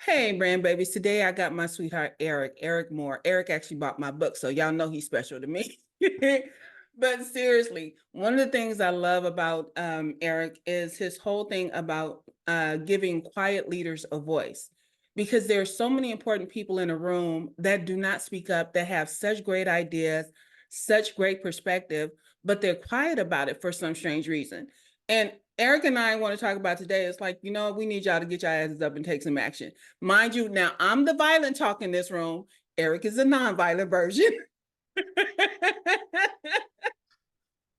Hey, brand babies. Today I got my sweetheart, Eric Moore. Eric actually bought my book, so y'all know he's special to me. But seriously, one of the things I love about Eric is his whole thing about giving quiet leaders a voice. Because there are so many important people in a room that do not speak up, that have such great ideas, such great perspective, but they're quiet about it for some strange reason. And Eric and I want to talk about today is like, we need y'all to get your asses up and take some action. Mind you, now I'm the violent talk in this room. Eric is the non-violent version.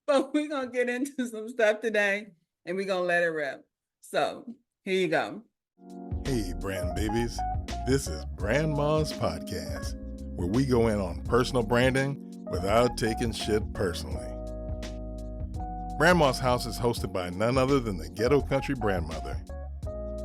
But we're going to get into some stuff today and we're going to let it rip. So here you go. Hey, brand babies. This is Brandma's podcast, where we go in on personal branding without taking shit personally. Brandma's house is hosted by none other than the ghetto country grandmother.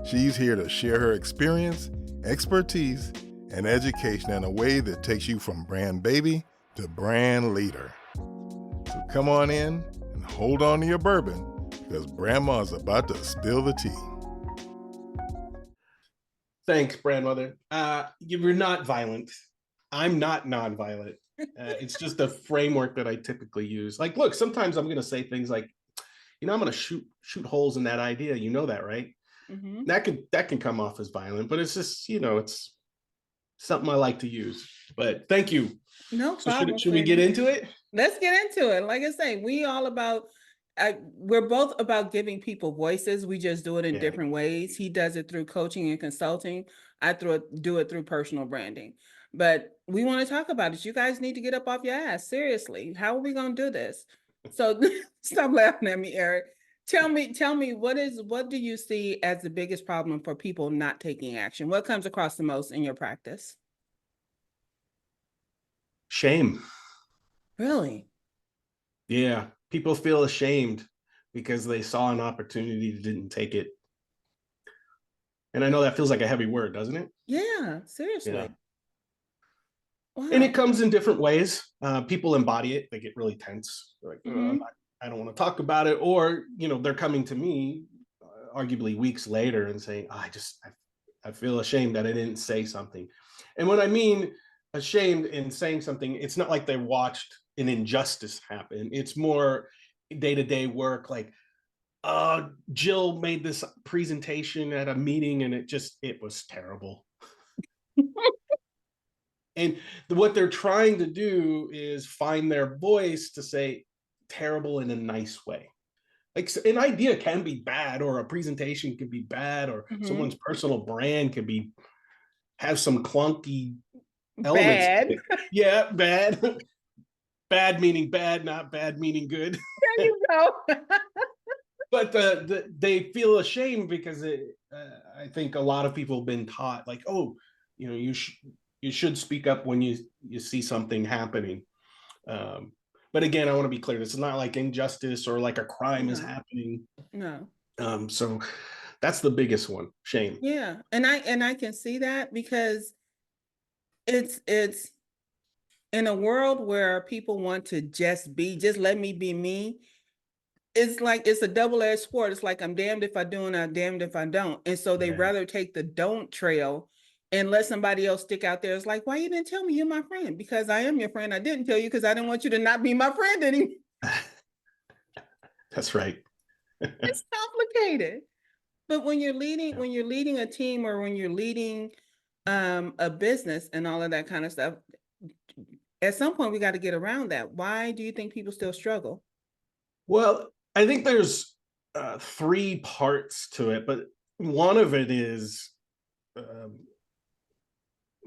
She's here to share her experience, expertise, and education in a way that takes you from brand baby to brand leader. So come on in and hold on to your bourbon, because Brandma's about to spill the tea. Thanks, grandmother. You're not violent. I'm not non-violent. It's just a framework that I typically use. Like, look, sometimes I'm going to say things like, I'm going to shoot holes in that idea. You know that, right? Mm-hmm. That can come off as violent, but it's just, it's something I like to use. But thank you. No problem. Should we get into it? Let's get into it. Like I say, we're both about giving people voices. We just do it in different ways. He does it through coaching and consulting. I do it through personal branding. But we want to talk about it. You guys need to get up off your ass. Seriously. How are we going to do this? So stop laughing at me, Eric. Tell me what do you see as the biggest problem for people not taking action? What comes across the most in your practice? Shame. Really? Yeah. People feel ashamed because they saw an opportunity and didn't take it. And I know that feels like a heavy word, doesn't it? Yeah, seriously. Yeah. Wow. And it comes in different ways. People embody it. They get really tense. They're like, I don't want to talk about it. Or, they're coming to me arguably weeks later and saying, I feel ashamed that I didn't say something. And when I mean ashamed in saying something, it's not like they watched an injustice happen. It's more day-to-day work. Like, Jill made this presentation at a meeting and it was terrible. And what they're trying to do is find their voice to say terrible in a nice way. Like, an idea can be bad, or a presentation can be bad, or someone's personal brand can have some clunky elements. Bad. Yeah, bad. Bad meaning bad, not bad meaning good. There you go. But they feel ashamed because I think a lot of people have been taught, like, oh, you should speak up when you see something happening. But again, I want to be clear. This is not like injustice or like a crime is happening. No. So that's the biggest one, shame. Yeah. And I can see that because it's in a world where people want to just let me be me. It's like it's a double-edged sword. It's like I'm damned if I do and I'm damned if I don't. And so they rather take the don't trail and let somebody else stick out there. It's like, why you didn't tell me you're my friend? Because I am your friend. I didn't tell you because I didn't want you to not be my friend anymore. That's right. It's complicated. But when you're leading a team, or when you're leading a business and all of that kind of stuff, at some point we got to get around that. Why do you think people still struggle? Well, I think there's 3 parts to it, but one of it is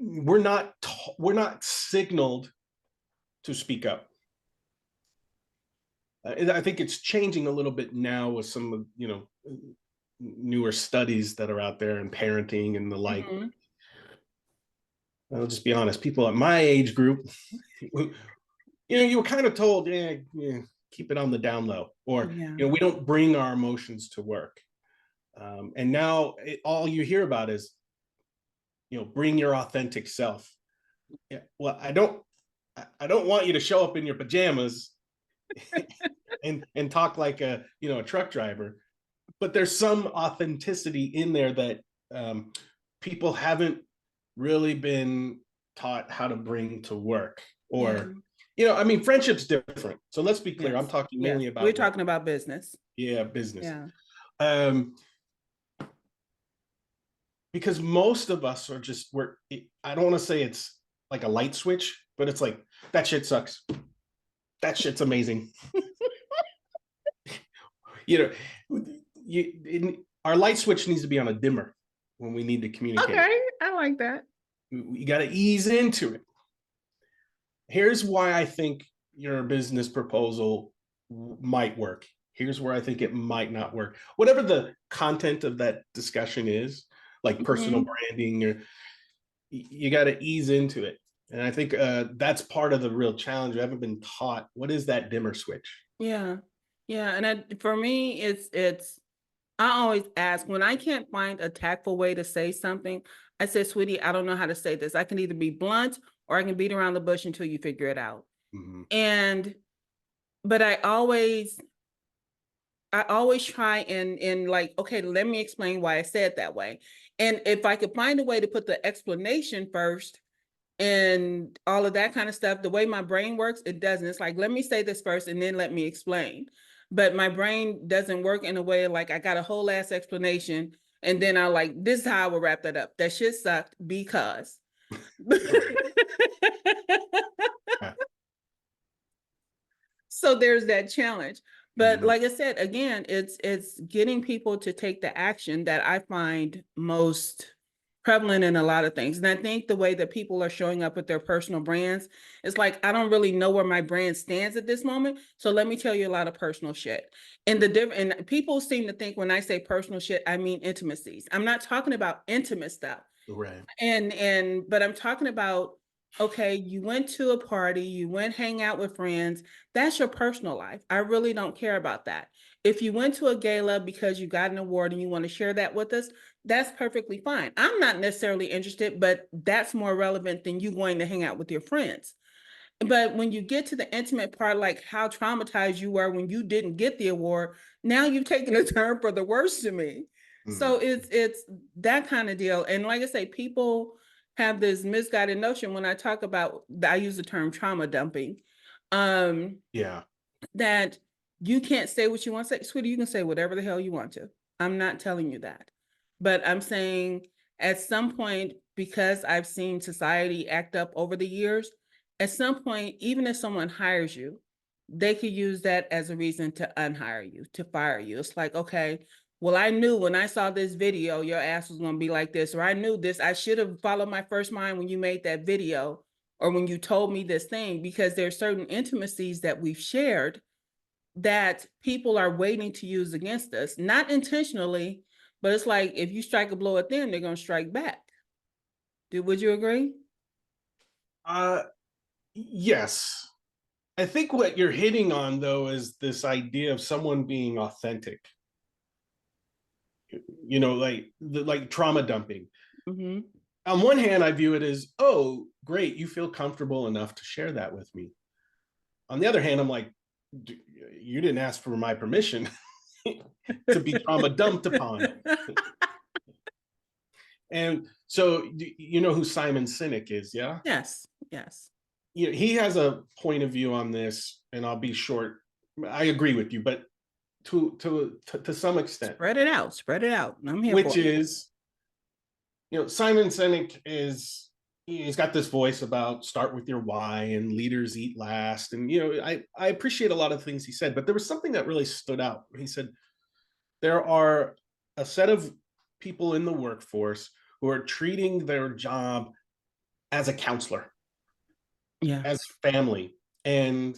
we're not signaled to speak up. I think it's changing a little bit now with some of newer studies that are out there in parenting and the like. I'll just be honest, people at my age group, you were kind of told, keep it on the down low, or we don't bring our emotions to work. And now all you hear about is, bring your authentic self. Yeah, well, I don't want you to show up in your pajamas and talk like a truck driver, but there's some authenticity in there that people haven't really been taught how to bring to work, Yeah. or, you know, I mean, friendship's different. So let's be clear. I'm Yes. talking Yes. mainly We're about work. talking about business. Yeah, business. Yeah. Because most of us are just, I don't want to say it's like a light switch, but it's like, that shit sucks. That shit's amazing. You know, our light switch needs to be on a dimmer when we need to communicate. Okay. I like that. You got to ease into it. Here's why I think your business proposal might work. Here's where I think it might not work. Whatever the content of that discussion is, like personal branding, or you got to ease into it. And I think that's part of the real challenge. We haven't been taught, what is that dimmer switch? Yeah. Yeah. And for me, I always ask when I can't find a tactful way to say something. I say, sweetie, I don't know how to say this. I can either be blunt or I can beat around the bush until you figure it out. And, but I always try and like, okay, let me explain why I said that way. And if I could find a way to put the explanation first and all of that kind of stuff, the way my brain works, it doesn't. It's like, let me say this first and then let me explain. But my brain doesn't work in a way like I got a whole ass explanation and then I like, this is how I will wrap that up. That shit sucked because. So there's that challenge. But like I said, again, it's getting people to take the action that I find most prevalent in a lot of things. And I think the way that people are showing up with their personal brands, it's like, I don't really know where my brand stands at this moment. So let me tell you a lot of personal shit. And and people seem to think when I say personal shit, I mean intimacies. I'm not talking about intimate stuff. Right. But I'm talking about, okay, you went to a party, you went hang out with friends. That's your personal life. I really don't care about that. If you went to a gala because you got an award and you want to share that with us, that's perfectly fine. I'm not necessarily interested, but that's more relevant than you going to hang out with your friends. But when you get to the intimate part, like how traumatized you were when you didn't get the award, now you've taken a turn for the worse to me. So it's that kind of deal. And like I say, people have this misguided notion when I talk about, I use the term trauma dumping. Yeah. That you can't say what you want to say. Sweetie, you can say whatever the hell you want to. I'm not telling you that. But I'm saying at some point, because I've seen society act up over the years, at some point, even if someone hires you, they could use that as a reason to unhire you, to fire you. It's like, okay, well, I knew when I saw this video, your ass was going to be like this, or I knew this. I should have followed my first mind when you made that video, or when you told me this thing, because there's certain intimacies that we've shared that people are waiting to use against us, not intentionally, but it's like, if you strike a blow at them, they're going to strike back. Would you agree? Yes. I think what you're hitting on, though, is this idea of someone being authentic. You know, like trauma dumping. On one hand, I view it as, oh, great, you feel comfortable enough to share that with me. On the other hand, I'm like, you didn't ask for my permission to be trauma dumped upon. And so, you know who Simon Sinek is, yeah? Yes, yes. You know, he has a point of view on this, and I'll be short. I agree with you, but to some extent. Spread it out, spread it out. I'm here which for it. is, you know, Simon Sinek he's got this voice about start with your why and leaders eat last. And, you know, I appreciate a lot of things he said, but there was something that really stood out. He said, there are a set of people in the workforce who are treating their job as a counselor, as family. And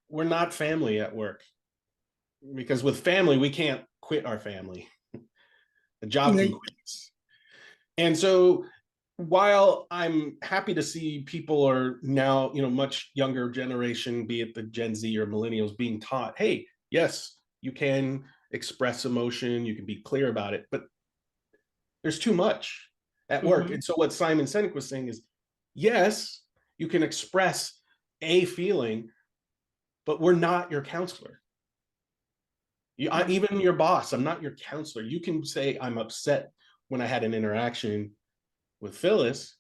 we're not family at work, because with family, we can't quit our family. The job can quit us. And so while I'm happy to see people are now, you know, much younger generation, be it the Gen Z or millennials, being taught, hey, yes, you can express emotion, you can be clear about it, but there's too much at work. And so what Simon Sinek was saying is, yes, you can express a feeling, but we're not your counselor. Even your boss, I'm not your counselor. You can say, I'm upset when I had an interaction, with Phyllis,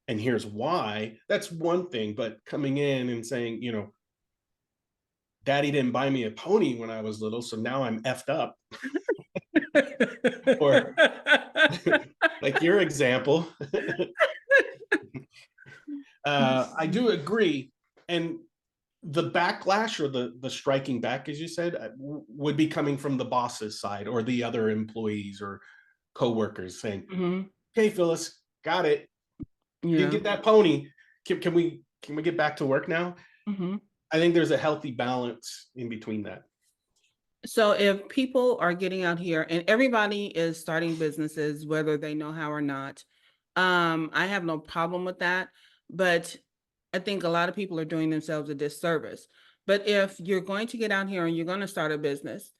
and here's why, that's one thing. But coming in and saying, you know, daddy didn't buy me a pony when I was little, so now I'm effed up. Or like your example. I do agree. And the backlash or the striking back, as you said, would be coming from the boss's side or the other employees or coworkers saying, "Hey, Phyllis, got it. You get that pony. Can we get back to work now?" I think there's a healthy balance in between that. So if people are getting out here and everybody is starting businesses, whether they know how or not, I have no problem with that. But I think a lot of people are doing themselves a disservice. But if you're going to get out here and you're going to start a business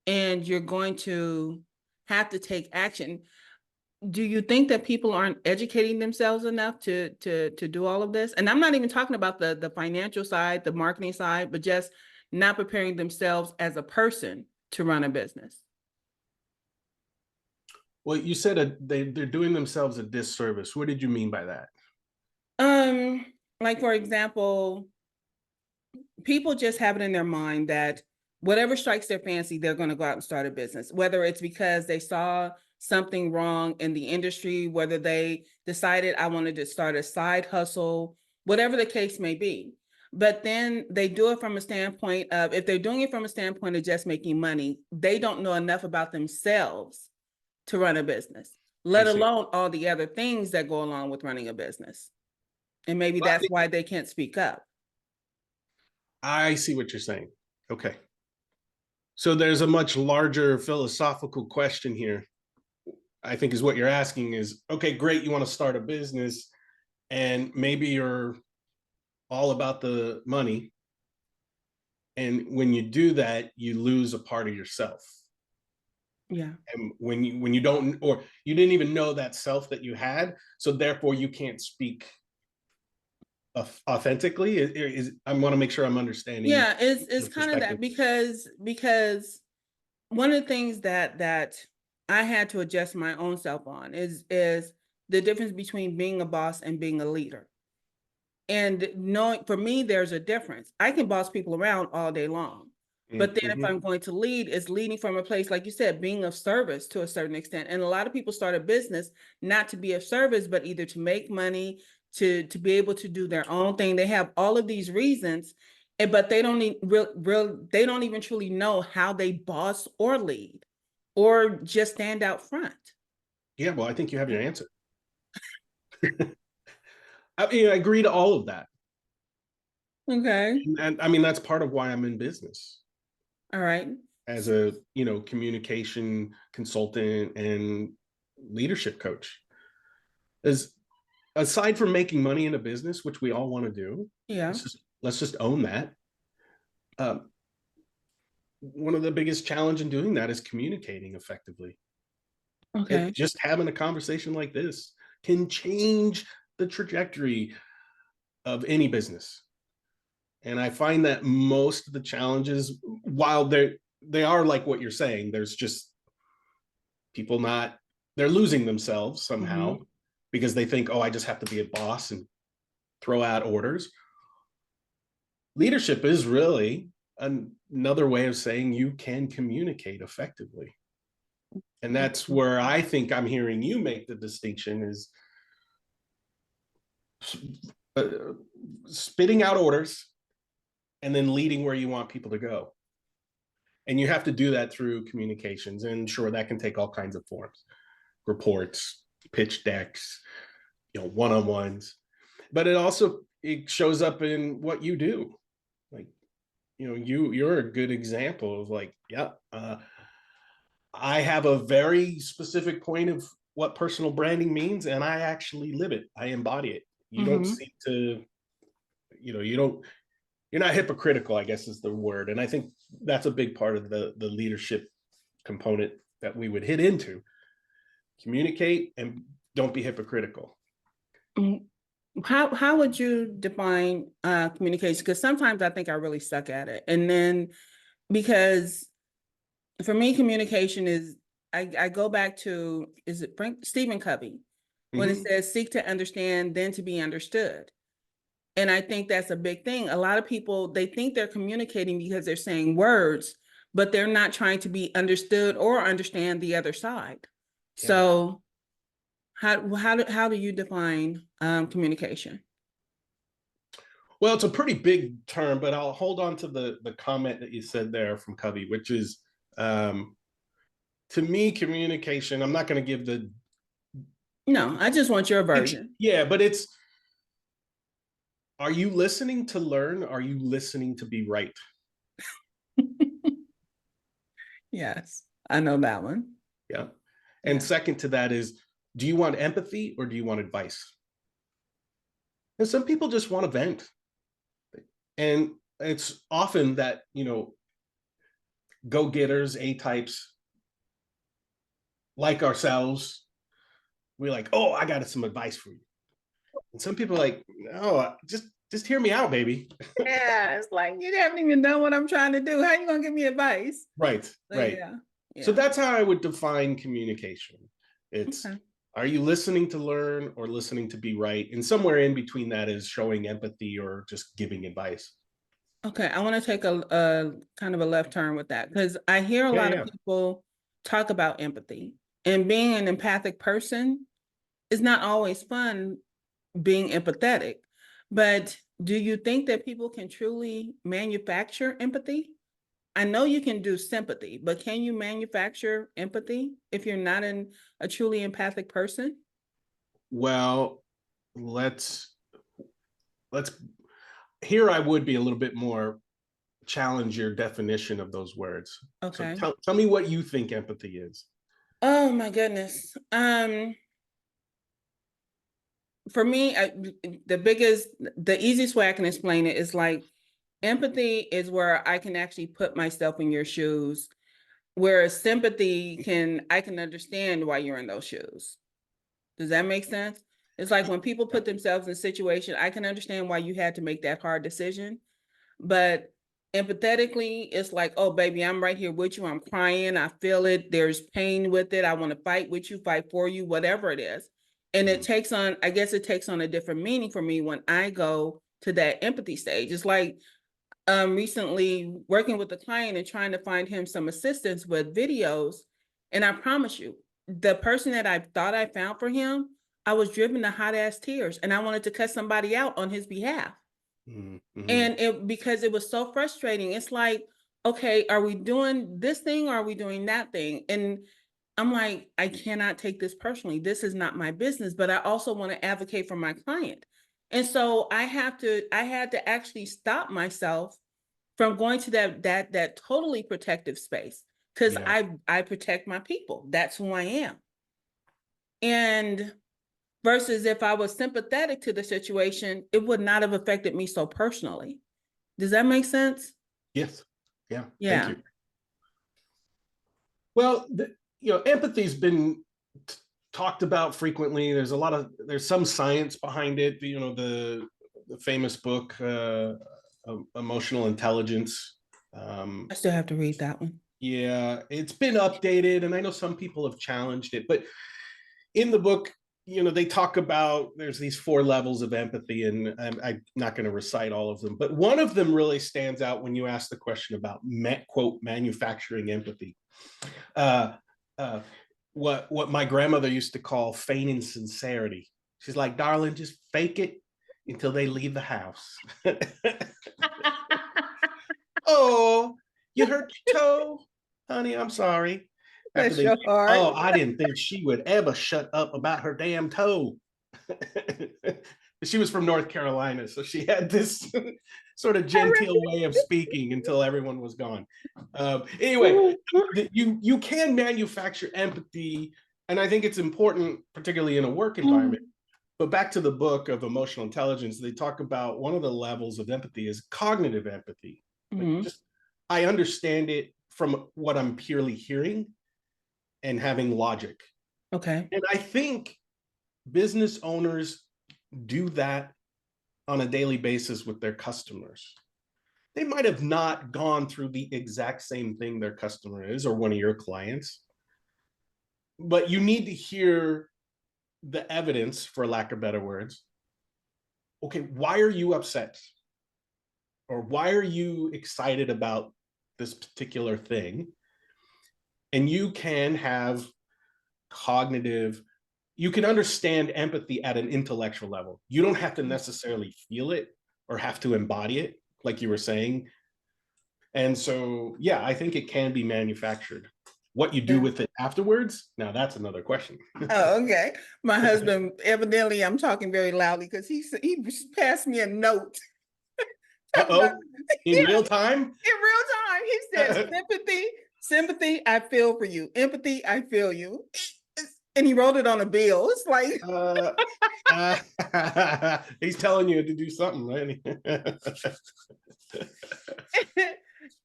and you're going to have to take action, do you think that people aren't educating themselves enough to do all of this? And I'm not even talking about the financial side, the marketing side, but just not preparing themselves as a person to run a business. Well, you said they're doing themselves a disservice. What did you mean by that? Like for example, people just have it in their mind that whatever strikes their fancy, they're going to go out and start a business, whether it's because they saw something wrong in the industry, whether they decided I wanted to start a side hustle, whatever the case may be. But then they do it from a standpoint of, if they're doing it from a standpoint of just making money, they don't know enough about themselves to run a business, let alone all the other things that go along with running a business. And maybe that's why they can't speak up. I see what you're saying. Okay. So there's a much larger philosophical question here. I think is what you're asking is, okay, great, you want to start a business and maybe you're all about the money. And when you do that, you lose a part of yourself. Yeah. And when you don't, or you didn't even know that self that you had, so therefore you can't speak authentically. I want to make sure I'm understanding. Yeah, it's kind of that because one of the things that I had to adjust my own self on is the difference between being a boss and being a leader. And knowing, for me, there's a difference. I can boss people around all day long. But then if I'm going to lead, it's leading from a place, like you said, being of service to a certain extent. And a lot of people start a business not to be of service, but either to make money, to be able to do their own thing. They have all of these reasons, but they don't they don't even truly know how they boss or lead or just stand out front. Yeah, well, I think you have your answer. I mean, I agree to all of that. Okay. And I mean, that's part of why I'm in business. All right. As a, communication consultant and leadership coach. Is aside from making money in a business, which we all want to do. Yeah. Let's just own that. One of the biggest challenge in doing that is communicating effectively. Okay. Just having a conversation like this can change the trajectory of any business. And I find that most of the challenges, while they are like what you're saying, there's just people they're losing themselves somehow because they think, oh, I just have to be a boss and throw out orders. Leadership is really another way of saying you can communicate effectively. And that's where I think I'm hearing you make the distinction is spitting out orders and then leading where you want people to go. And you have to do that through communications. And sure, that can take all kinds of forms, reports, pitch decks, one-on-ones. But it shows up in what you do. Like, you're a good example of like, I have a very specific point of what personal branding means, and I actually live it. I embody it. You don't seem to, you're not hypocritical, I guess is the word. And I think that's a big part of the leadership component that we would hit into. Communicate and don't be hypocritical. How would you define communication? Because sometimes I think I really suck at it. And then because for me, communication is, I go back to, is it Stephen Covey? when it Mhm. says seek to understand, then to be understood. And I think that's a big thing. A lot of people, they think they're communicating because they're saying words, but they're not trying to be understood or understand the other side. Yeah. So how do you define communication? Well, it's a pretty big term, but I'll hold on to the comment that you said there from Covey, which is um, to me, communication. I'm not going to give the No, I just want your version. yeah, but it's, are you listening to learn? Are you listening to be right? Yes, I know that one. Yeah. And Yeah. second to that is, do you want empathy or do you want advice? And some people just want to vent. And it's often that, go-getters, A-types like ourselves, we're like, oh, I got some advice for you. And some people are like, no, just hear me out, baby. Yeah, it's like you haven't even done what I'm trying to do. How you gonna give me advice? Right, So, right. yeah, So yeah. that's how I would define communication. It's, Okay. are you listening to learn or listening to be right? And somewhere in between that is showing empathy or just giving advice. Okay, I want to take a kind of a left turn with that because I hear a Yeah, lot of yeah. people talk about empathy and being an empathic person is not always fun being empathetic. But do you think that people can truly manufacture empathy? I know you can do sympathy, but can you manufacture empathy if you're not a truly empathic person? Well, let's here I would be a little bit more challenge your definition of those words. So Okay. tell me what you think empathy is. Oh my goodness. For me, the easiest way I can explain it is like empathy is where I can actually put myself in your shoes, whereas I can understand why you're in those shoes. Does that make sense? It's like when people Yeah. put themselves in a situation, I can understand why you had to make that hard decision. But empathetically, it's like, oh, baby, I'm right here with you. I'm crying. I feel it. There's pain with it. I want to fight with you, fight for you, whatever it is. And Mm. I guess it takes on a different meaning for me when I go to that empathy stage. It's like recently working with a client and trying to find him some assistance with videos. And I promise you, the person that I thought I found for him, I was driven to hot ass tears and I wanted to cut somebody out on his behalf. Mm-hmm. And because it was so frustrating, it's like, okay, are we doing this thing or are we doing that thing? And I'm like, I cannot take this personally. This is not my business, but I also want to advocate for my client. And so I had to actually stop myself from going to that totally protective space because Yeah. I protect my people. That's who I am. And versus if I was sympathetic to the situation, it would not have affected me so personally. Does that make sense? Yes. Yeah. Thank Yeah. you. Well, empathy's been talked about frequently. There's some science behind it. The famous book, Emotional Intelligence. I still have to read that one. Yeah, it's been updated, and I know some people have challenged it, but in the book, they talk about there's these 4 levels of empathy, and I'm not going to recite all of them, but one of them really stands out when you ask the question about quote manufacturing empathy. Uh, uh, what my grandmother used to call feigning sincerity. She's like, darling, just fake it until they leave the house. Oh, you hurt your toe, honey. I'm sorry. After Bless they, your heart. oh, I didn't think she would ever shut up about her damn toe. She was from North Carolina, so she had this sort of genteel way of speaking until everyone was gone. Anyway, you can manufacture empathy, and I think it's important, particularly in a work environment. But back to the book of emotional intelligence, they talk about one of the levels of empathy is cognitive empathy. Like, Mhm. just I understand it from what I'm purely hearing and having logic. Okay. And I think business owners do that on a daily basis with their customers. They might have not gone through the exact same thing their customer is or one of your clients, but you need to hear the evidence, for lack of better words. Okay, why are you upset? Or why are you excited about this particular thing? And you can have cognitive, you can understand empathy at an intellectual level. You don't have to necessarily feel it or have to embody it, like you were saying. And so, yeah, I think it can be manufactured. What you do with it afterwards, now that's another question. Oh, okay. My husband, evidently, I'm talking very loudly because he passed me a note. Uh-oh, in Yeah, real time? in real time. He said, sympathy, I feel for you. Empathy, I feel you. And he wrote it on a bill. It's like, he's telling you to do something, right?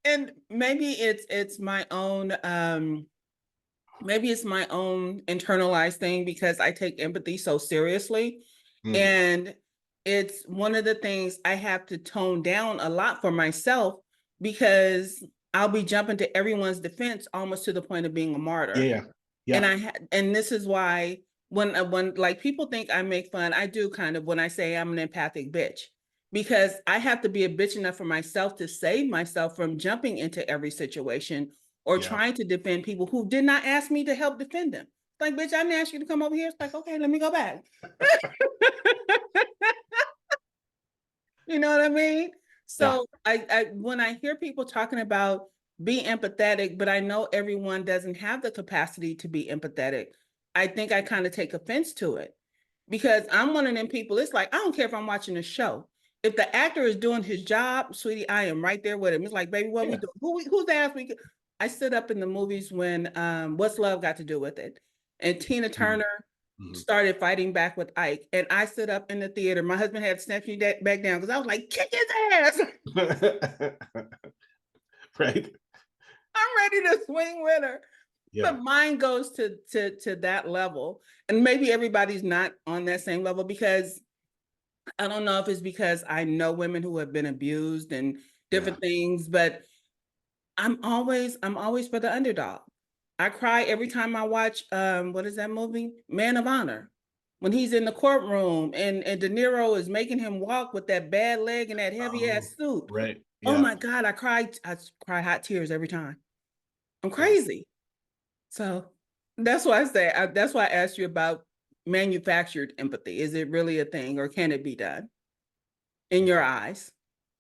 and maybe it's my own maybe it's my own internalized thing because I take empathy so seriously. And it's one of the things I have to tone down a lot for myself because I'll be jumping to everyone's defense almost to the point of being a martyr. Yeah. And Yeah. and this is why when like people think I make fun, I do kind of when I say I'm an empathic bitch because I have to be a bitch enough for myself to save myself from jumping into every situation or Yeah. trying to defend people who did not ask me to help defend them. Like, bitch, I didn't ask you to come over here. It's like, okay, let me go back. You know what I mean? Yeah. So I when I hear people talking about be empathetic, but I know everyone doesn't have the capacity to be empathetic, I think I kind of take offense to it because I'm one of them people. It's like, I don't care if I'm watching a show. If the actor is doing his job, sweetie, I am right there with him. It's like, baby, what we Yeah. doing? Who's ass we? I stood up in the movies when What's Love got to do with it, and Tina Turner started fighting back with Ike, and I stood up in the theater. My husband had to snatch me back down because I was like, kick his ass. Right. I'm ready to swing with her. Yeah. But mine goes to that level. And maybe everybody's not on that same level because I don't know if it's because I know women who have been abused and different things, but I'm always for the underdog. I cry every time I watch what is that movie? Man of Honor. When he's in the courtroom and De Niro is making him walk with that bad leg and that heavy ass suit. Right. Oh Yeah. my God, I cry hot tears every time. I'm Yeah. crazy. So that's why that's why I asked you about manufactured empathy. Is it really a thing or can it be done in your eyes?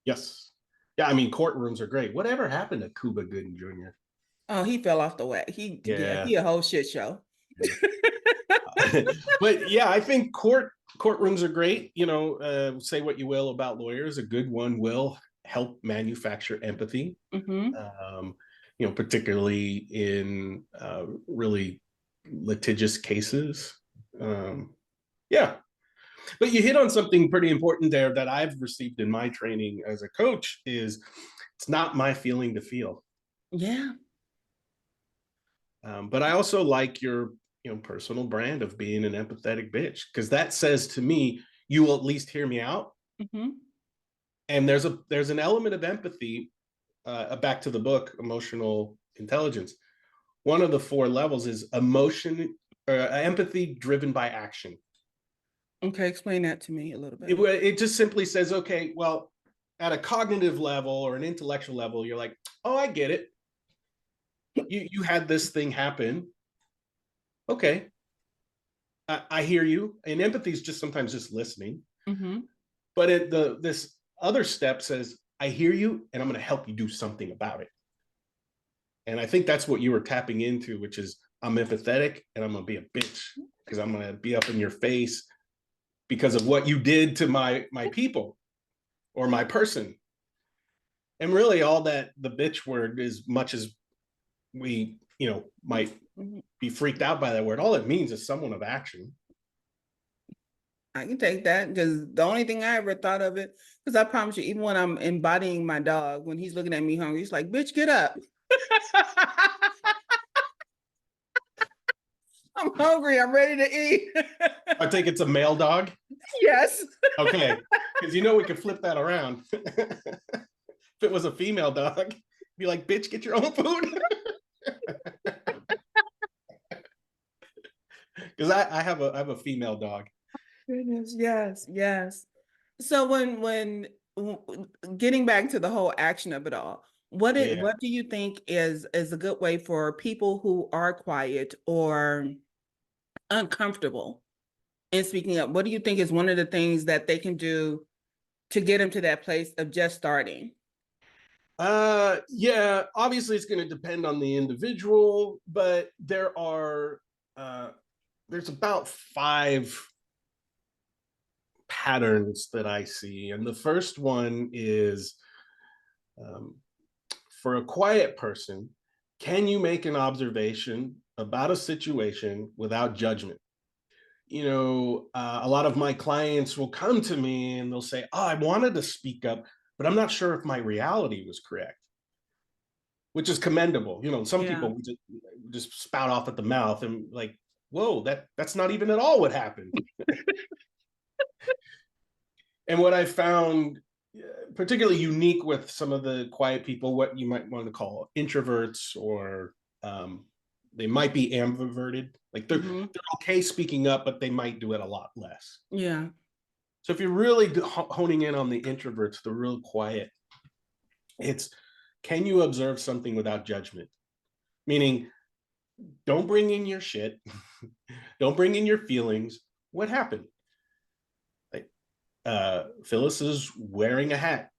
Yes. Yeah. I mean, courtrooms are great. Whatever happened to Cuba Gooding Jr.? Oh, he fell off the way. Yeah. He a whole shit show. But yeah, I think courtrooms are great. You know, say what you will about lawyers, a good one will help manufacture empathy. You know, particularly in really litigious cases. Yeah, but you hit on something pretty important there that I've received in my training as a coach is it's not my feeling to feel. Yeah. But I also like your personal brand of being an empathetic bitch because that says to me you will at least hear me out. And there's an element of empathy. Back to the book, Emotional Intelligence. One of the 4 levels is empathy driven by action. Okay, explain that to me a little bit. It just simply says, okay, well, at a cognitive level or an intellectual level, you're like, oh, I get it. You had this thing happen. Okay, I hear you. And empathy is just sometimes just listening. But this other step says, I hear you, and I'm going to help you do something about it. And I think that's what you were tapping into, which is I'm empathetic and I'm going to be a bitch because I'm going to be up in your face because of what you did to my people or my person. And really all that the bitch word, as much as we, might be freaked out by that word, all it means is someone of action. I can take that because the only thing I ever thought of it, because I promise you, even when I'm embodying my dog, when he's looking at me hungry, he's like, bitch, get up. I'm hungry. I'm ready to eat. I think it's a male dog. Yes. Okay. Because we could flip that around. If it was a female dog, be like, bitch, get your own food. Because I have a female dog. Goodness, yes, yes. So getting back to the whole action of it all, Yeah. what do you think is a good way for people who are quiet or uncomfortable in speaking up? What do you think is one of the things that they can do to get them to that place of just starting? Yeah, obviously it's going to depend on the individual, but there's about 5 patterns that I see. And the first one is, um, for a quiet person, can you make an observation about a situation without judgment? A lot of my clients will come to me and they'll say, "Oh, I wanted to speak up, but I'm not sure if my reality was correct," which is commendable. Some Yeah. people just spout off at the mouth and like, "Whoa, that's not even at all what happened." And what I found particularly unique with some of the quiet people, what you might want to call introverts, or they might be ambiverted. Like Hmm. they're okay speaking up, but they might do it a lot less. Yeah. So if you're really honing in on the introverts, the real quiet, it's, can you observe something without judgment? Meaning, don't bring in your shit, don't bring in your feelings. What happened? Like, Phyllis is wearing a hat.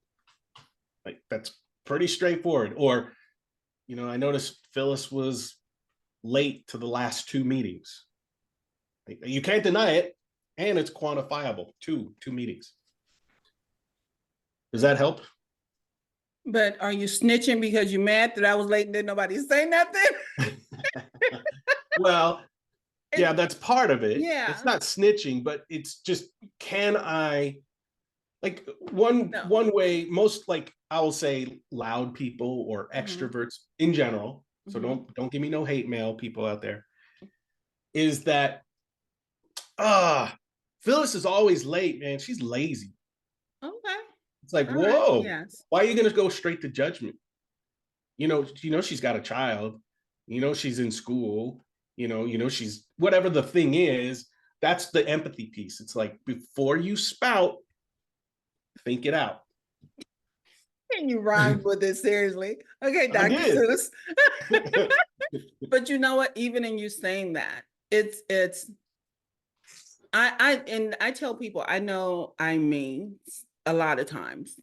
Like, that's pretty straightforward. Or, I noticed Phyllis was late to the last 2 meetings. Like, you can't deny it, and it's quantifiable. Two meetings. Does that help? But are you snitching because you're mad that I was late and didn't nobody say nothing? Well, yeah, that's part of it. Yeah. It's not snitching, but it's just, can I, like, one No. way, most, like, I will say loud people or extroverts in general, so don't give me no hate mail, people out there, is that Phyllis is always late, man. She's lazy. Okay. It's like, All right. whoa, Yes. why are you gonna go straight to judgment? She's got a child, she's in school, she's whatever the thing is. That's the empathy piece. It's like, before you spout, think it out. And you rhymed with it, seriously. Okay, I Dr. did. Seuss. But you know what? Even in you saying that, it's I tell people I know I'm mean a lot of times.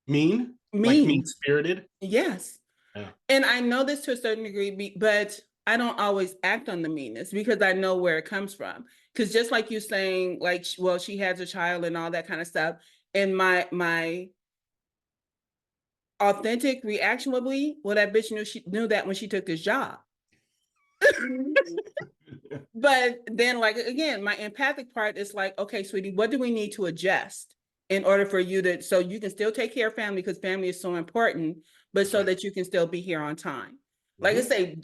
Mean, like Mean, mean spirited. yes. Yeah. And I know this to a certain degree, but I don't always act on the meanness because I know where it comes from. Because just like you saying, like, well, she has a child and all that kind of stuff, and my authentic reaction would be, well, that bitch knew that when she took this job. But then, like, again, my empathic part is like, okay, sweetie, what do we need to adjust in order for you to, so you can still take care of family, because family is so important, but so that you can still be here on time. Like I say,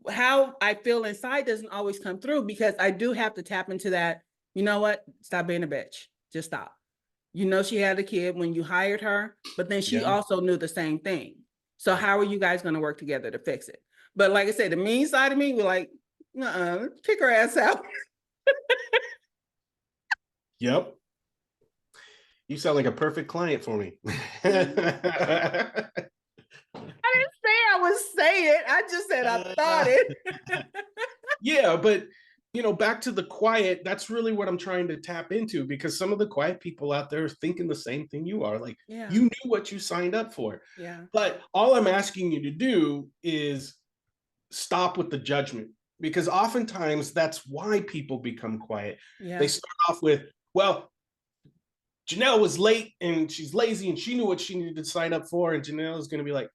how I feel inside doesn't always come through, because I do have to tap into that. You know what? Stop being a bitch. Just stop. She had a kid when you hired her, but then she Yeah. also knew the same thing. So how are you guys going to work together to fix it? But like I said, the mean side of me, we're like, kick her ass out. Yep. You sound like a perfect client for me. I didn't say I would say it. I just said I thought it. Yeah, but back to the quiet, that's really what I'm trying to tap into, because some of the quiet people out there are thinking the same thing you are. Like, Yeah. you knew what you signed up for. Yeah. But all I'm asking you to do is stop with the judgment, because oftentimes that's why people become quiet. Yeah. They start off with, well, Janelle was late and she's lazy and she knew what she needed to sign up for. And Janelle is going to be like,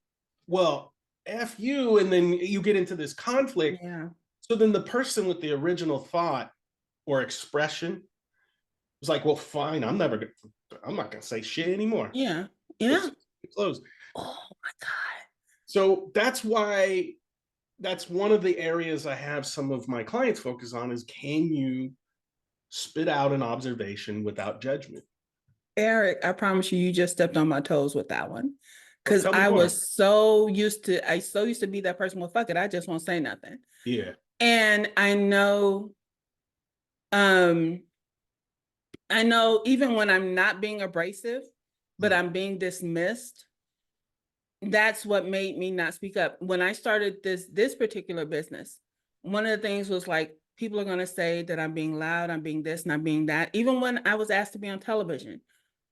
well, F you. And then you get into this conflict. Yeah. So then the person with the original thought or expression was like, well, fine, I'm not going to say shit anymore. Yeah. Yeah. It's closed. Oh my God. So that's why, that's one of the areas I have some of my clients focus on, is, can you spit out an observation without judgment? Eric, I promise you, you just stepped on my toes with that one. Because Tell me I more. was so used to be that person. Well, fuck it, I just won't say nothing. Yeah. And I know Um, I know even when I'm not being abrasive, but I'm being dismissed, that's what made me not speak up. When I started this particular business, one of the things was like, people are going to say that I'm being loud, I'm being this, and I'm being that. Even when I was asked to be on television,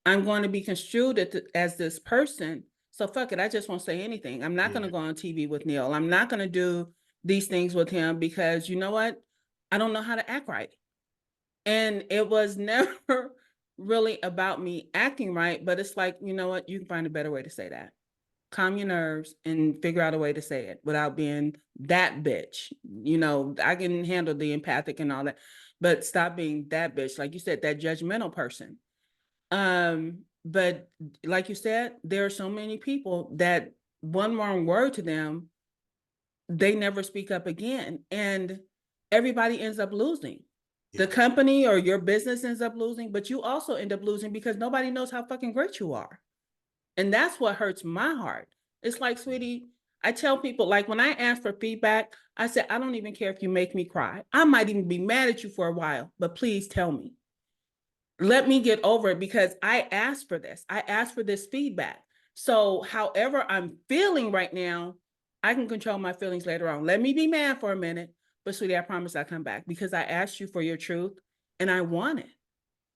I'm going to be construed as this person. So fuck it, I just won't say anything. I'm not going to go on TV with Neil. I'm not going to do these things with him because you know what? I don't know how to act right. And it was never really about me acting right, but it's like, you know what? You can find a better way to say that. Calm your nerves and figure out a way to say it without being that bitch. You know, I can handle the empathic and all that, but stop being that bitch. Like you said, that judgmental person. But like you said, there are so many people that one wrong word to them, they never speak up again. And everybody ends up losing. The company or your business ends up losing, but you also end up losing because nobody knows how fucking great you are. And that's what hurts my heart. It's like, sweetie, I tell people, like when I ask for feedback, I said, I don't even care if you make me cry. I might even be mad at you for a while, but please tell me. Let me get over it because I asked for this. I asked for this feedback. So however I'm feeling right now, I can control my feelings later on. Let me be mad for a minute, but sweetie, I promise I'll come back because I asked you for your truth and I want it.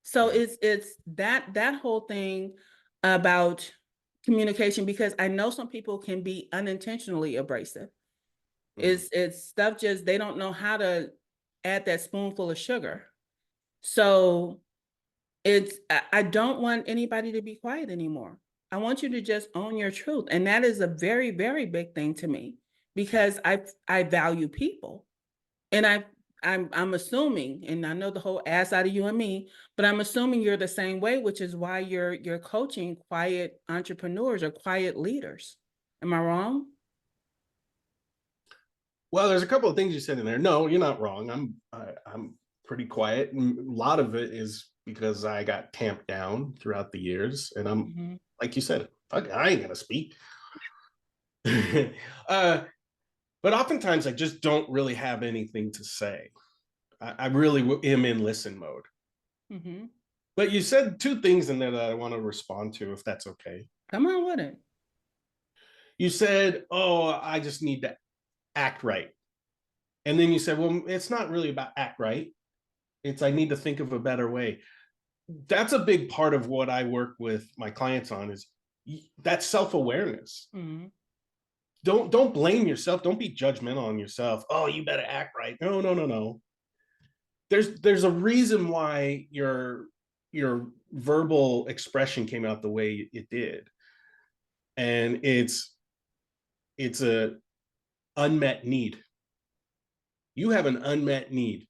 So it's that whole thing about communication, because I know some people can be unintentionally abrasive. It's stuff, just they don't know how to add that spoonful of sugar. So I don't want anybody to be quiet anymore. I want you to just own your truth. And that is a very, very big thing to me because I value people. And I'm assuming, and I know the whole ass out of you and me, but I'm assuming you're the same way, which is why you're coaching quiet entrepreneurs or quiet leaders. Am I wrong? Well, there's a couple of things you said in there. No, you're not wrong. I'm pretty quiet, and a lot of it is because I got tamped down throughout the years, and I'm like you said, fuck, I ain't gonna speak. But oftentimes I just don't really have anything to say. I really am in listen mode. But you said two things in there that I want to respond to, if that's okay. Come on with it. You said, "Oh, I just need to act right," and then you said, "Well, it's not really about act right. It's I need to think of a better way." That's a big part of what I work with my clients on is that self-awareness. Don't blame yourself. Don't be judgmental on yourself. Oh, you better act right. No, no, no, no. There's a reason why your verbal expression came out the way it did, and it's a unmet need. You have an unmet need.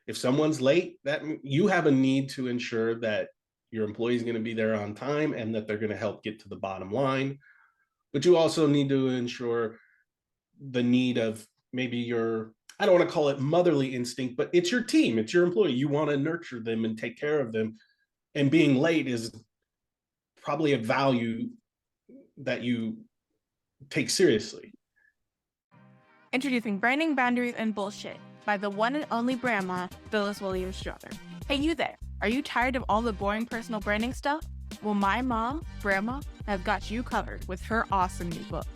If someone's late, that you have a need to ensure that your employee is going to be there on time and that they're going to help get to the bottom line. But you also need to ensure the need of maybe your, I don't want to call it motherly instinct, but it's your team, it's your employee. You want to nurture them and take care of them. And being late is probably a value that you take seriously. Introducing Branding, Boundaries, and Bullshit by the one and only Brandma, Phyllis Williams-Strother. Hey, you there. Are you tired of all the boring personal branding stuff? Well, my mom, Brandma, has got you covered with her awesome new book.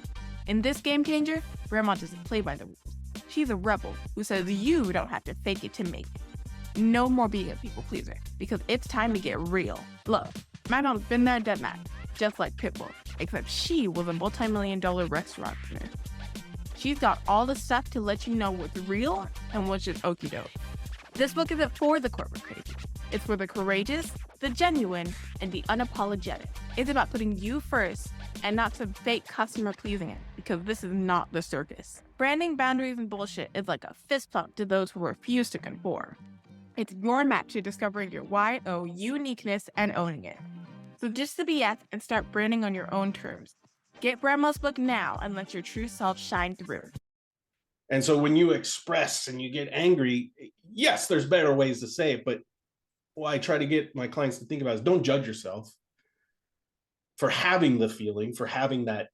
In this game changer, Brandma doesn't play by the rules. She's a rebel who says you don't have to fake it to make it. No more being a people pleaser, because it's time to get real. Look, my mom's been there, done that, just like Pitbull, except she was a multi-million-dollar restaurant owner. She's got all the stuff to let you know what's real and what's just okie doke. This book isn't for the corporate crazy. It's for the courageous, the genuine, and the unapologetic. It's about putting you first and not some fake customer pleasing it, because this is not the circus. Branding, Boundaries, and Bullshit is like a fist pump to those who refuse to conform. It's your map to discovering your YO uniqueness and owning it. So ditch the BS and start branding on your own terms. Get Brandma's book now and let your true self shine through. And so when you express and you get angry, yes, there's better ways to say it, but what I try to get my clients to think about is don't judge yourself for having the feeling, for having that,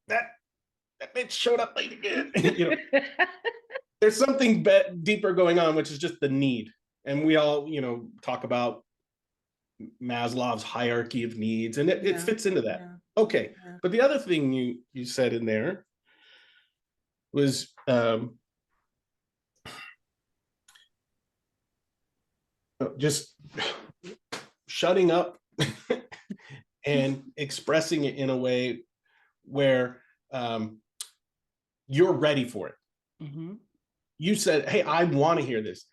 that bitch showed up late again. You know, there's something deeper going on, which is just the need. And we all, talk about Maslow's hierarchy of needs, and it fits into that. Yeah. Okay. Yeah. But the other thing you said in there was just shutting up and expressing it in a way where you're ready for it. Mm-hmm. You said, hey, I want to hear this.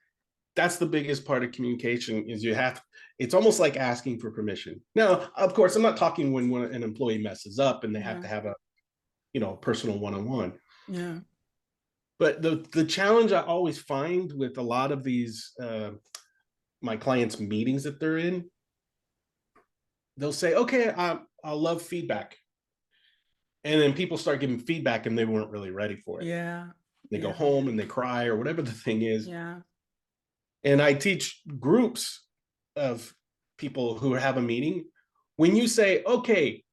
That's the biggest part of communication is it's almost like asking for permission. Now, of course, I'm not talking when an employee messes up and they have to have a, personal one-on-one. Yeah. But the challenge I always find with a lot of these, my clients' meetings that they're in, they'll say, okay, I love feedback. And then people start giving feedback and they weren't really ready for it. Yeah. They go home and they cry or whatever the thing is. Yeah. And I teach groups of people who have a meeting. When you say, okay,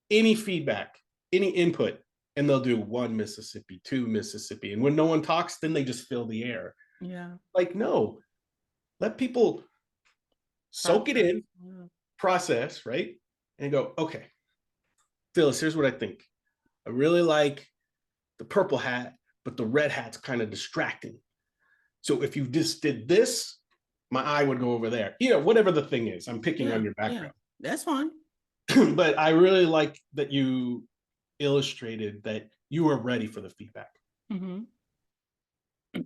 any feedback, any input, and they'll do 1 Mississippi, 2 Mississippi. And when no one talks, then they just fill the air. Yeah. Like, no, let people soak it in, process, right? And go, okay, Phyllis, here's what I think. I really like the purple hat, but the red hat's kind of distracting. So if you just did this, my eye would go over there. Whatever the thing is, I'm picking on your background. Yeah, that's fine. But I really like that you illustrated that you were ready for the feedback. Mm-hmm.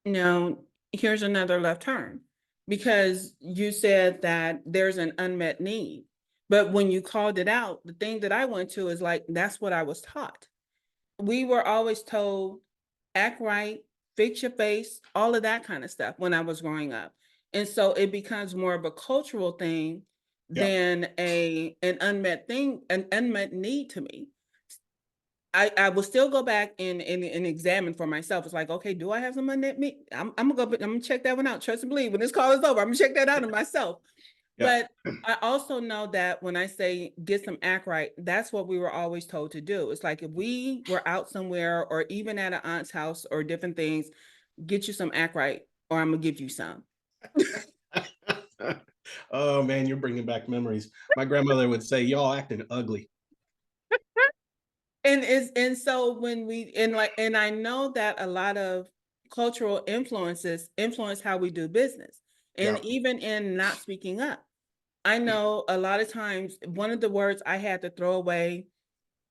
Now, here's another left turn, because you said that there's an unmet need. But when you called it out, the thing that I went to is like, that's what I was taught. We were always told, act right, fix your face, all of that kind of stuff when I was growing up. And so it becomes more of a cultural thing than an unmet thing, an unmet need to me. I will still go back and examine for myself. It's like, okay, do I have some unmet need? I'm gonna check that one out. Trust and believe. When this call is over, I'm gonna check that out in myself. But I also know that when I say get some act right, that's what we were always told to do. It's like if we were out somewhere or even at an aunt's house or different things, get you some act right, or I'm gonna give you some. Oh man, you're bringing back memories. My grandmother would say, y'all acting ugly. And so when and I know that a lot of cultural influences influence how we do business, and even in not speaking up. I know a lot of times one of the words I had to throw away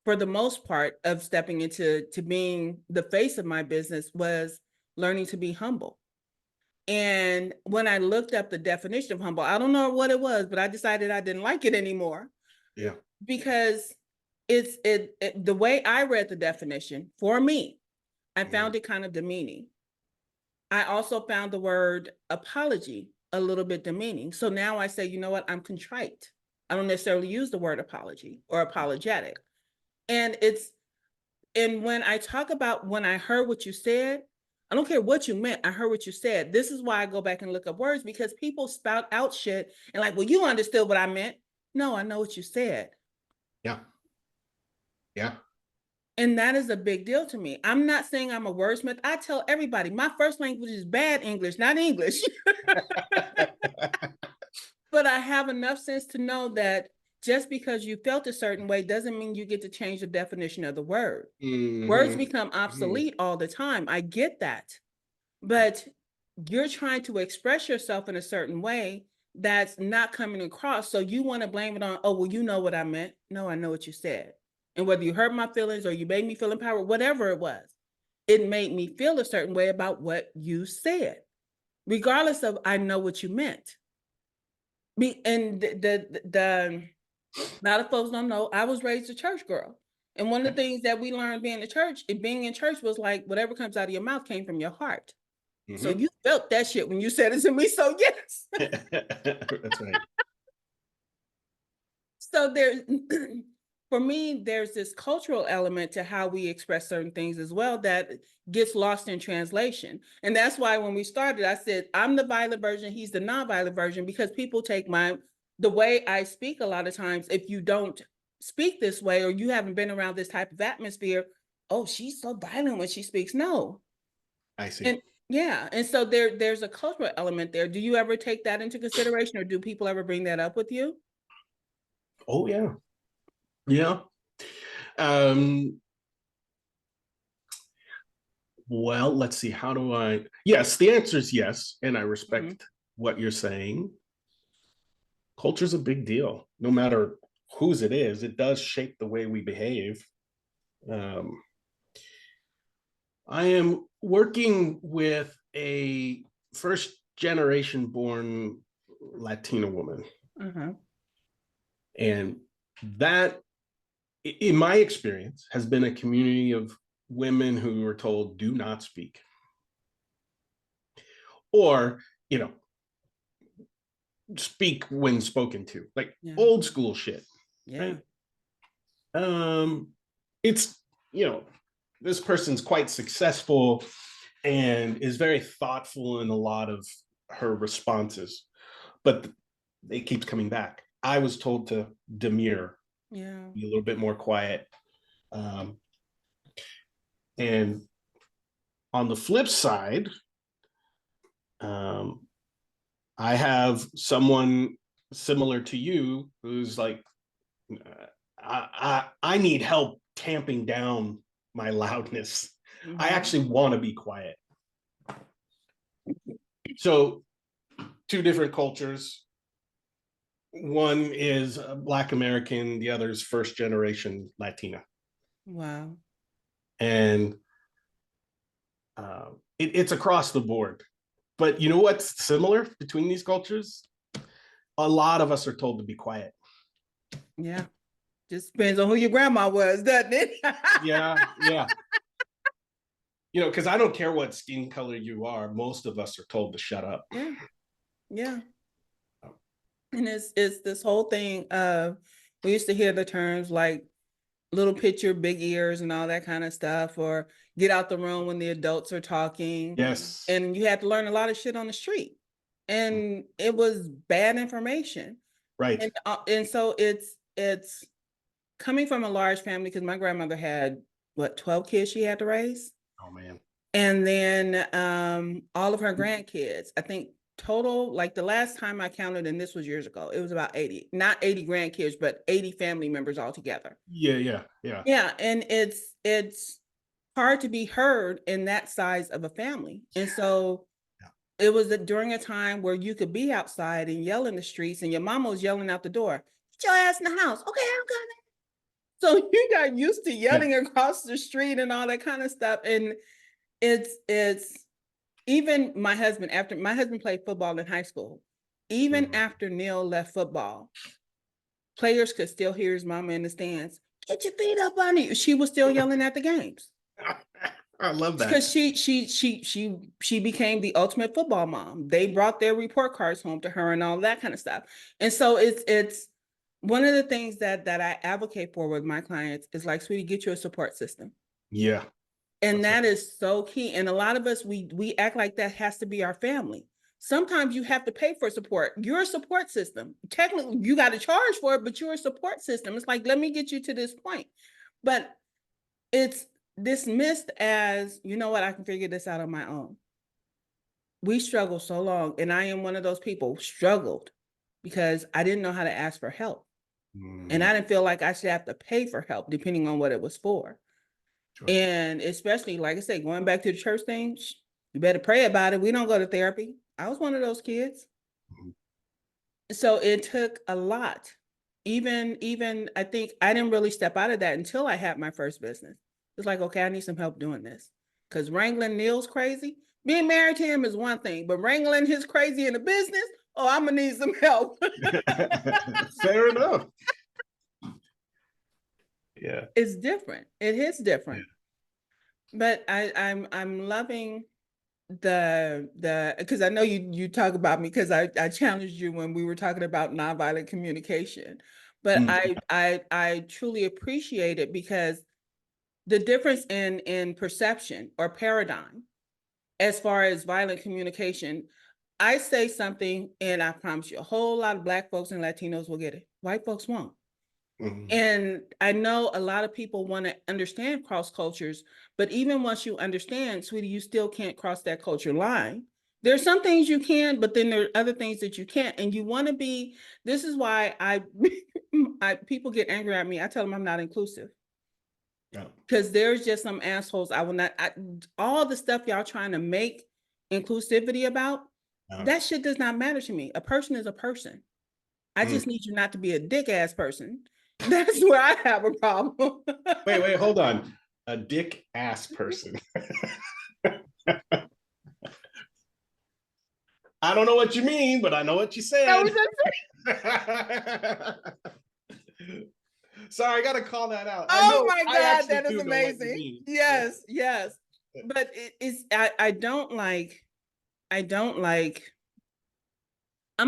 for the most part of stepping into being the face of my business was learning to be humble. And when I looked up the definition of humble, I don't know what it was, but I decided I didn't like it anymore. Yeah. Because it's the way I read the definition for me, I found it kind of demeaning. I also found the word apology a little bit demeaning. So now I say, you know what, I'm contrite. I don't necessarily use the word apology or apologetic. And when I talk about when I heard what you said, I don't care what you meant. I heard what you said. This is why I go back and look up words, because people spout out shit and like, well, you understood what I meant. No, I know what you said. Yeah. Yeah. And that is a big deal to me. I'm not saying I'm a wordsmith. I tell everybody my first language is bad English, not English. But I have enough sense to know that just because you felt a certain way doesn't mean you get to change the definition of the word. Mm-hmm. Words become obsolete all the time. I get that. But you're trying to express yourself in a certain way that's not coming across. So you want to blame it on, oh, well, you know what I meant. No, I know what you said. And whether you hurt my feelings or you made me feel empowered, whatever it was, it made me feel a certain way about what you said, regardless of I know what you meant. And a lot of folks don't know, I was raised a church girl. And one of the things that we learned being in church was like, whatever comes out of your mouth came from your heart. Mm-hmm. So you felt that shit when you said it to me. So yes. That's right. So for me, there's this cultural element to how we express certain things as well that gets lost in translation. And that's why when we started, I said, I'm the violent version, he's the non-violent version, because people take the way I speak a lot of times, if you don't speak this way or you haven't been around this type of atmosphere, oh, she's so violent when she speaks. No, I see. And yeah, and so there's a cultural element there. Do you ever take that into consideration, or do people ever bring that up with you? Oh yeah. Yeah. Um, well, let's see. How do I? Yes, the answer is yes, and I Mhm. respect what you're saying. Culture's a big deal. No matter whose it is, it does shape the way we behave. Um, I am working with a first generation born Latina woman, Uh-huh. and that, in my experience, has been a community of women who were told do not speak, or you know speak when spoken to, like Yeah. old school shit, Yeah. right? um it's, this person's quite successful and is very thoughtful in a lot of her responses, but it keeps coming back. I was told to demure, Yeah. be a little bit more quiet. And on the flip side, um, I have someone similar to you who's like, I need help tamping down my loudness. I Mhm. actually want to be quiet. So, two different cultures. One is Black American, the other is first generation Latina. Wow. And it's across the board. But you know what's similar between these cultures? A lot of us are told to be quiet. Yeah. Just depends on who your grandma was, doesn't it? Yeah, yeah. Because I don't care what skin color you are, most of us are told to shut up. Yeah. Yeah. And it's this whole thing of, we used to hear the terms like little picture, big ears, and all that kind of stuff, or get out the room when the adults are talking. Yes. And you had to learn a lot of shit on the street. And it was bad information. Right. And so it's coming from a large family, because my grandmother had what, 12 kids she had to raise. Oh man. And then all of her grandkids, I think total, like the last time I counted, and this was years ago, it was about 80, not 80 grandkids, but 80 family members altogether. Yeah, yeah, yeah. Yeah, and it's hard to be heard in that size of a family. And so Yeah. it was during a time where you could be outside and yell in the streets, and your mama was yelling out the door, "Get your ass in the house." "Okay, I'm coming." So you got used to Yeah. yelling across the street and all that kind of stuff. And it's even my husband, after my husband played football in high school, even after Neil left football, players could still hear his mama in the stands, "Get your feet up on you." She was still yelling at the games. I love that. Because she became the ultimate football mom. They brought their report cards home to her and all that kind of stuff. And so it's one of the things that I advocate for with my clients is like, sweetie, get you a support system. Yeah. And that right. is so key. And a lot of us, we act like that has to be our family. Sometimes you have to pay for support. You're a support system. Technically, you got to charge for it, but you're a support system. It's like, let me get you to this point. But it's dismissed as, you know what, I can figure this out on my own. We struggle so long. And I am one of those people, struggled because I didn't know how to ask for help. And I didn't feel like I should have to pay for help, depending on what it was for. Sure. And especially, like I said, going back to the church thing, you better pray about it. We don't go to therapy. I was one of those kids. So it took a lot. Even I think I didn't really step out of that until I had my first business. It's like, okay, I need some help doing this. Because wrangling Neil's crazy. Being married to him is one thing, but wrangling his crazy in a business, oh, I'm gonna need some help. Fair enough. Yeah. It's different. It is Yeah. different. But I'm loving the because I know you talk about me because I challenged you when we were talking about nonviolent communication. But I truly appreciate it, because the difference in perception or paradigm as far as violent communication, I say something and I promise you a whole lot of Black folks and Latinos will get it. White folks won't. Mhm. And I know a lot of people want to understand cross cultures, but even once you understand, sweetie, you still can't cross that culture line. There's some things you can, but then there are other things that you can't. And you want to be, this is why people get angry at me. I tell them I'm not inclusive. Yeah. Because there's just some assholes I will not, all the stuff y'all trying to make inclusivity about, Yeah. that shit does not matter to me. A person is a person. I just need you not to be a dick ass person. That's where I have a problem. Wait, hold on. A dick ass person. I don't know what you mean, but I know what you That said. was just- Sorry, I gotta call that out. I oh know, my I God, actually that is do know what you amazing. mean. Yes, yes. But I don't like, I'm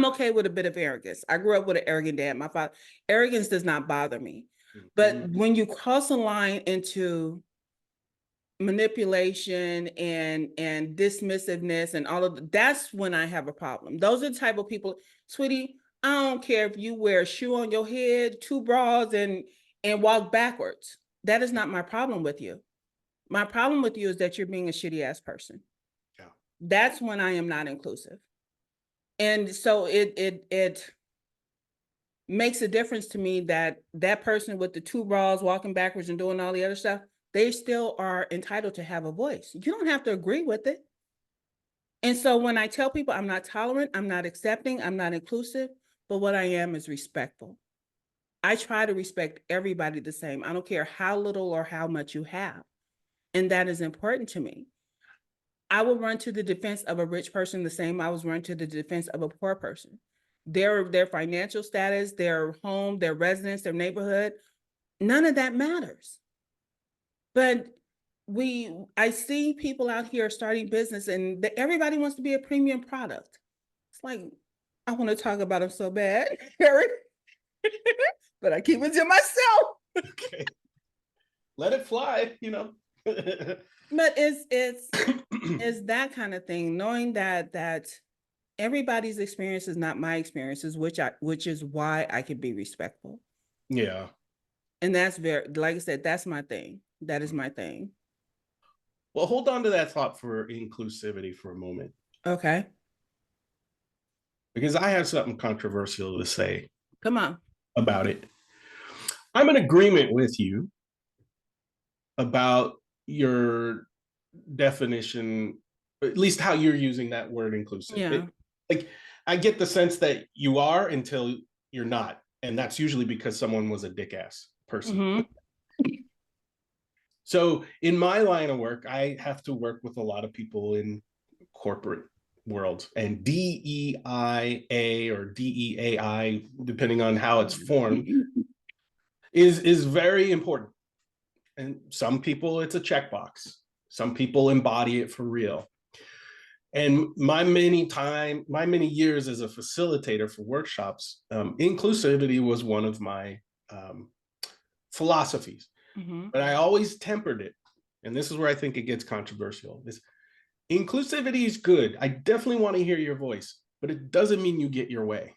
okay with a bit of arrogance. I grew up with an arrogant dad. My father, arrogance does not bother me. But Mhm. when you cross a line into manipulation and dismissiveness and all of that's when I have a problem. Those are the type of people, sweetie, I don't care if you wear a shoe on your head, 2 bras and walk backwards. That is not my problem with you. My problem with you is that you're being a shitty ass person. Yeah. That's when I am not inclusive. And so it makes a difference to me that that person with the 2 bras walking backwards and doing all the other stuff, they still are entitled to have a voice. You don't have to agree with it. And so when I tell people I'm not tolerant, I'm not accepting, I'm not inclusive, but what I am is respectful. I try to respect everybody the same. I don't care how little or how much you have. And that is important to me. I will run to the defense of a rich person the same I was run to the defense of a poor person. Their financial status, their home, their residence, their neighborhood, none of that matters. But I see people out here starting business and everybody wants to be a premium product. It's like, I want to talk about them so bad, Eric, but I keep it to myself. Okay. Let it fly, But it's that kind of thing, knowing that everybody's experience is not my experiences, which is why I can be respectful. Yeah. And that's very, like I said, that's my thing. That is my thing. Well, hold on to that thought for inclusivity for a moment, Okay. because I have something controversial to say Come on. about it. I'm in agreement with you about your definition, at least how you're using that word inclusive. Yeah. Like, I get the sense that you are until you're not. And that's usually because someone was a dick ass person. Mhm. So in my line of work, I have to work with a lot of people in corporate world, and DEIA or DEAI, depending on how it's formed, is very important. And some people, it's a checkbox. Some people embody it for real. And my many years as a facilitator for workshops, inclusivity was one of my philosophies. Mhm. But I always tempered it. And this is where I think it gets controversial. Is inclusivity is good. I definitely want to hear your voice, but it doesn't mean you get your way.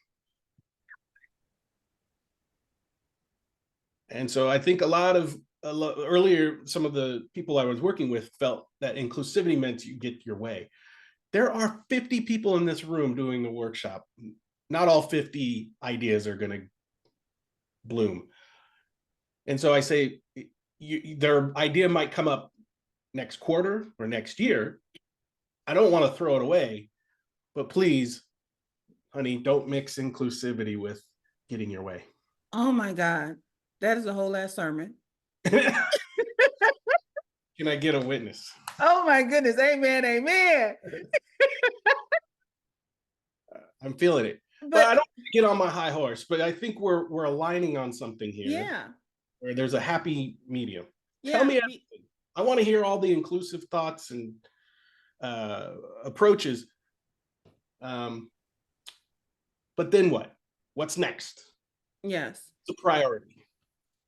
And so I think earlier, some of the people I was working with felt that inclusivity meant you get your way. There are 50 people in this room doing the workshop. Not all 50 ideas are going to bloom. And so I say, their idea might come up next quarter or next year. I don't want to throw it away, but please, honey, don't mix inclusivity with getting your way. Oh my God. That is a whole ass sermon. Can I get a witness? Oh my goodness. Amen. Amen. I'm feeling it. But I don't get on my high horse, but I think we're aligning on something here. Yeah. Where there's a happy medium. Yeah. Tell me everything. I want to hear all the inclusive thoughts and approaches. But then what? What's next? Yes. It's a priority.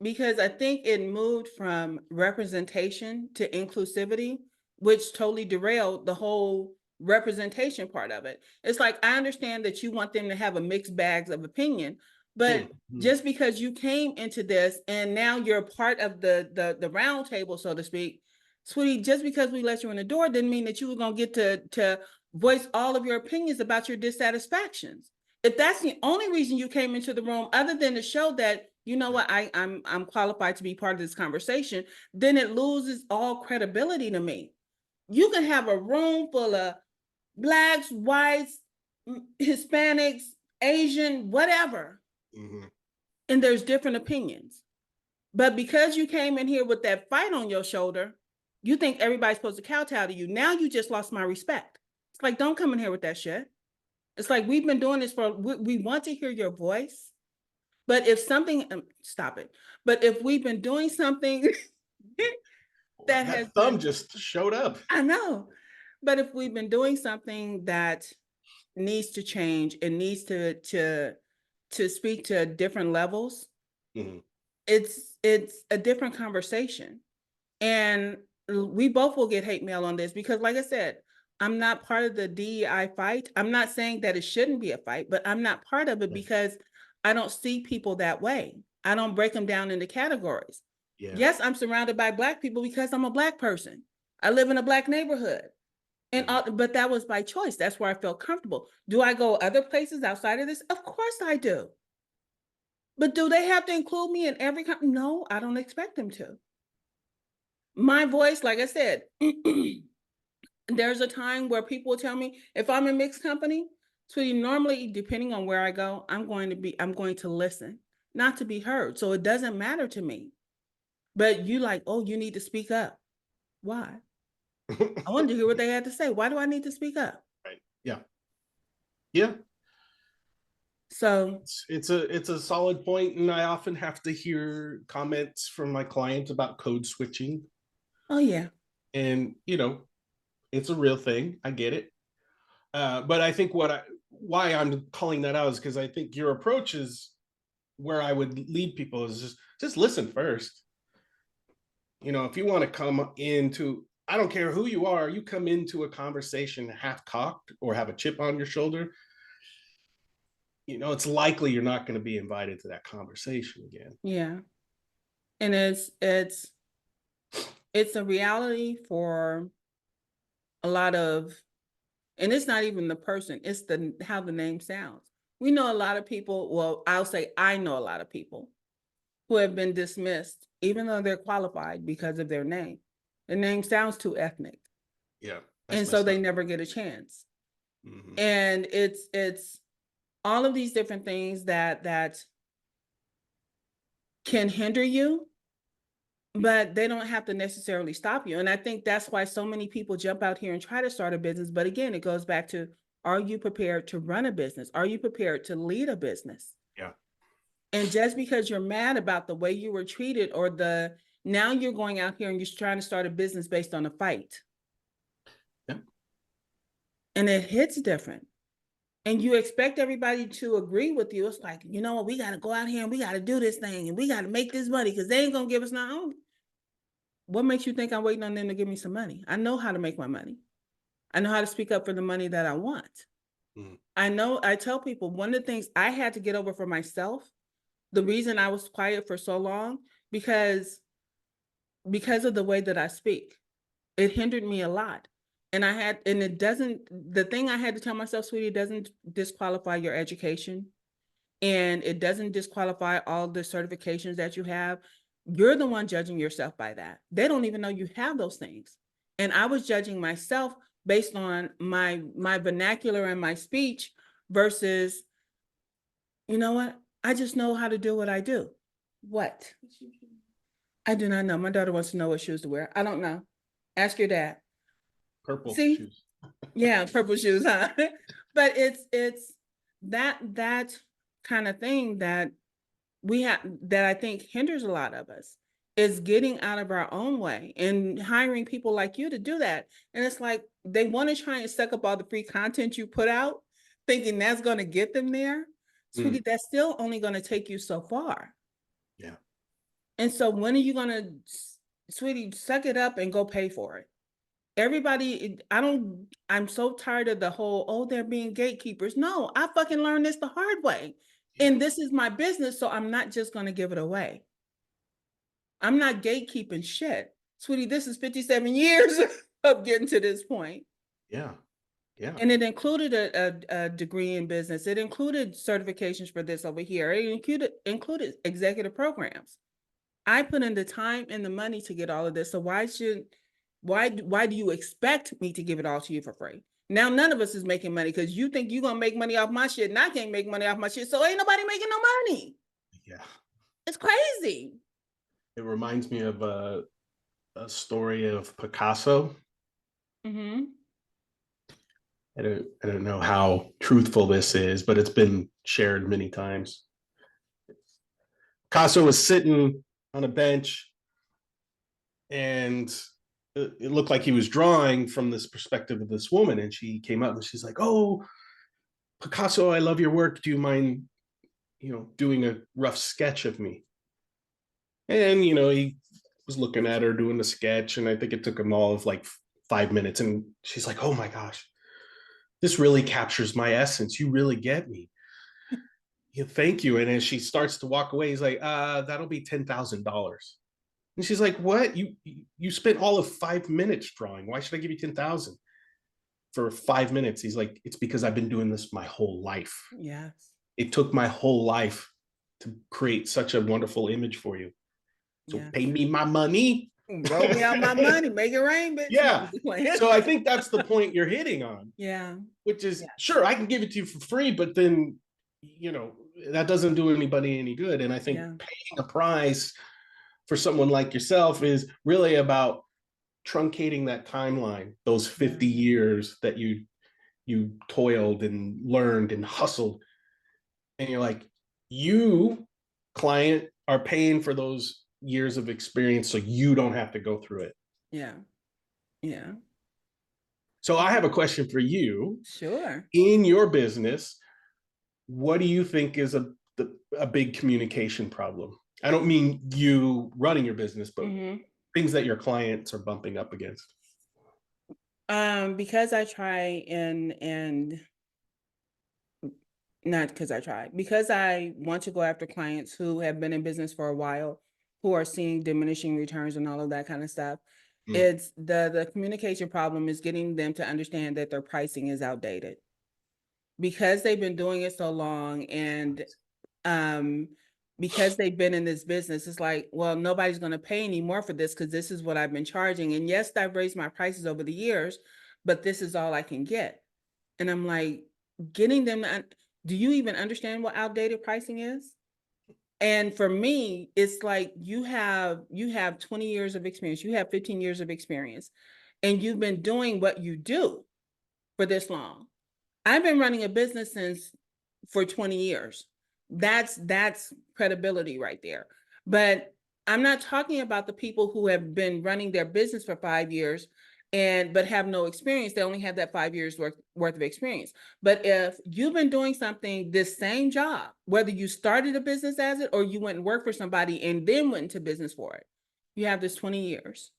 Because I think it moved from representation to inclusivity, which totally derailed the whole representation part of it. It's like, I understand that you want them to have a mixed bags of opinion, But Mm-hmm. just because you came into this and now you're part of the round table, so to speak, sweetie, just because we let you in the door didn't mean that you were going to get to voice all of your opinions about your dissatisfactions. If that's the only reason you came into the room, other than to show that, you know what, I'm qualified to be part of this conversation, then it loses all credibility to me. You can have a room full of blacks, whites, Hispanics, Asian, whatever, Mm-hmm. and there's different opinions. But because you came in here with that fight on your shoulder, you think everybody's supposed to kowtow to you. Now you just lost my respect. It's like, don't come in here with that shit. It's like, we've been doing this we want to hear your voice. But if something, stop it. But if we've been doing something that has thumb been, just showed up. I know. But if we've been doing something that needs to change, it needs to speak to different levels, Mm-hmm. it's a different conversation. And we both will get hate mail on this because, like I said, I'm not part of the DEI fight. I'm not saying that it shouldn't be a fight, but I'm not part of it because I don't see people that way. I don't break them down into categories. Yeah. Yes, I'm surrounded by Black people because I'm a Black person. I live in a Black neighborhood. And but that was by choice. That's where I felt comfortable. Do I go other places outside of this? Of course I do. But do they have to include me in every? No, I don't expect them to. My voice, like I said, there's a time where people will tell me if I'm in mixed company, sweetie, normally, depending on where I go, I'm going to listen, not to be heard. So it doesn't matter to me. But you like, oh, you need to speak up. Why? I wanted to hear what they had to say. Why do I need to speak up? Right. Yeah. Yeah. So it's a solid point, and I often have to hear comments from my clients about code switching. oh yeah. And it's a real thing. I get it. But I think why I'm calling that out is because I think your approach is where I would lead people is just listen first. If you want to come into, I don't care who you are, you come into a conversation half cocked or have a chip on your shoulder, it's likely you're not going to be invited to that conversation again. Yeah. And it's a reality for a lot of, and it's not even the person, it's how the name sounds. We know a lot of people, well, I'll say I know a lot of people who have been dismissed, even though they're qualified because of their name. The name sounds too ethnic. Yeah. And so they never get a chance. Mm-hmm. And it's all of these different things that can hinder you, but they don't have to necessarily stop you. And I think that's why so many people jump out here and try to start a business. But again, it goes back to, are you prepared to run a business? Are you prepared to lead a business? Yeah. And just because you're mad about the way you were treated or now you're going out here and you're trying to start a business based on a fight. Yeah. And it hits different. And you expect everybody to agree with you. It's like, you know what, we got to go out here and we got to do this thing and we got to make this money because they ain't going to give us nothing. What makes you think I'm waiting on them to give me some money? I know how to make my money. I know how to speak up for the money that I want. Mm. I tell people, one of the things I had to get over for myself, the reason I was quiet for so long, because of the way that I speak, it hindered me a lot. And the thing I had to tell myself, sweetie, it doesn't disqualify your education. And it doesn't disqualify all the certifications that you have. You're the one judging yourself by that. They don't even know you have those things. And I was judging myself based on my vernacular and my speech versus, you know what? I just know how to do what I do. What? I do not know. My daughter wants to know what shoes to wear. I don't know. Ask your dad. Purple See? shoes. Yeah, purple shoes, huh? But it's that kind of thing that that I think hinders a lot of us, is getting out of our own way and hiring people like you to do that. And it's like they want to try and suck up all the free content you put out, thinking that's going to get them there. Sweetie, that's still only going to take you so far. Yeah. And so when are you going to, sweetie, suck it up and go pay for it? Everybody, I'm so tired of the whole, oh, they're being gatekeepers. No, I fucking learned this the hard way. And this is my business, so I'm not just going to give it away. I'm not gatekeeping shit. Sweetie, this is 57 years of getting to this point. Yeah. Yeah. And it included a degree in business. It included certifications for this over here. It included executive programs. I put in the time and the money to get all of this. So why do you expect me to give it all to you for free? Now none of us is making money because you think you're gonna make money off my shit, and I can't make money off my shit. So ain't nobody making no money. Yeah. It's crazy. It reminds me of a story of Picasso. Mm-hmm. I don't know how truthful this is, but it's been shared many times. Picasso was sitting on a bench, and it looked like he was drawing from this perspective of this woman, and she came up and she's like, "Oh, Picasso, I love your work. Do you mind, doing a rough sketch of me?" And he was looking at her doing the sketch, and I think it took him all of like 5 minutes, and she's like, "Oh my gosh, this really captures my essence. You really get me. Yeah, thank you." And as she starts to walk away, he's like, "That'll be $10,000." And she's like, "What? You spent all of 5 minutes drawing. Why should I give you 10,000 for 5 minutes?" He's like, "It's because I've been doing this my whole life. Yes. It took my whole life to create such a wonderful image for you. So Yeah. pay me my money." Roll me out my money, make it rain, bitch. Yeah. So I think that's the point you're hitting on. Yeah. Which is, sure, I can give it to you for free, but then, that doesn't do anybody any good. And I think paying a price for someone like yourself is really about truncating that timeline, those 50 years that you toiled and learned and hustled. And you're like, you, client, are paying for those years of experience so you don't have to go through it. Yeah. Yeah. So I have a question for you. Sure. In your business, what do you think is a big communication problem? I don't mean you running your business, but things that your clients are bumping up against. Because I try and not because I want to go after clients who have been in business for a while, who are seeing diminishing returns and all of that kind of stuff. It's the communication problem is getting them to understand that their pricing is outdated because they've been doing it so long, and because they've been in this business, it's like, well, nobody's going to pay any more for this because this is what I've been charging. And yes, I've raised my prices over the years, but this is all I can get. And I'm like, getting them to, do you even understand what outdated pricing is? And for me, it's like you have 20 years of experience, you have 15 years of experience, and you've been doing what you do for this long. I've been running a business for 20 years. That's credibility right there. But I'm not talking about the people who have been running their business for 5 years but have no experience. They only have that 5 years worth of experience. But if you've been doing something, this same job, whether you started a business as it or you went and worked for somebody and then went into business for it, you have this 20 years.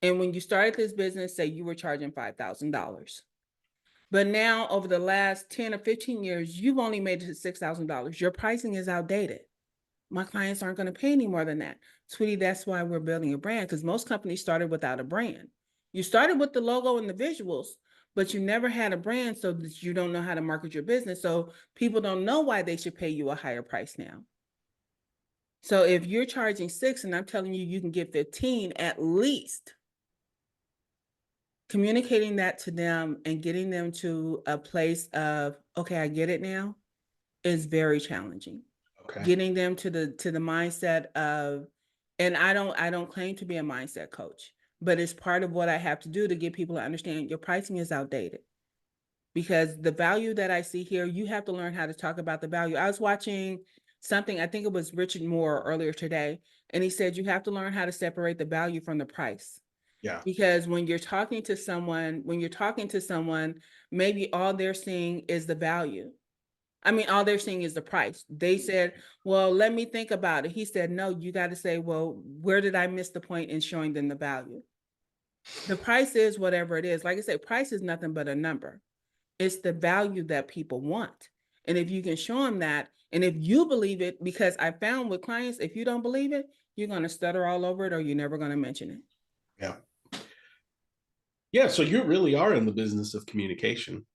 And when you started this business, say you were charging $5,000. But now over the last 10 or 15 years, you've only made it to $6,000. Your pricing is outdated. My clients aren't going to pay any more than that. Sweetie, that's why we're building a brand, because most companies started without a brand. You started with the logo and the visuals, but you never had a brand, so that you don't know how to market your business. So people don't know why they should pay you a higher price now. So if you're charging 6 and I'm telling you can get 15 at least, communicating that to them and getting them to a place of, okay, I get it now, is very challenging. Okay. Getting them to the mindset of, and I don't claim to be a mindset coach, but it's part of what I have to do to get people to understand your pricing is outdated. Because the value that I see here, you have to learn how to talk about the value. I was watching something, I think it was Richard Moore earlier today, and he said you have to learn how to separate the value from the price. Yeah. Because when you're talking to someone, maybe all they're seeing is the value. I mean, all they're seeing is the price. They said, well, let me think about it. He said, no, you got to say, well, where did I miss the point in showing them the value? The price is whatever it is. Like I said, price is nothing but a number. It's the value that people want. And if you can show them that, and if you believe it, because I found with clients, if you don't believe it, you're going to stutter all over it, or you're never going to mention it. Yeah. Yeah. So you really are in the business of communication.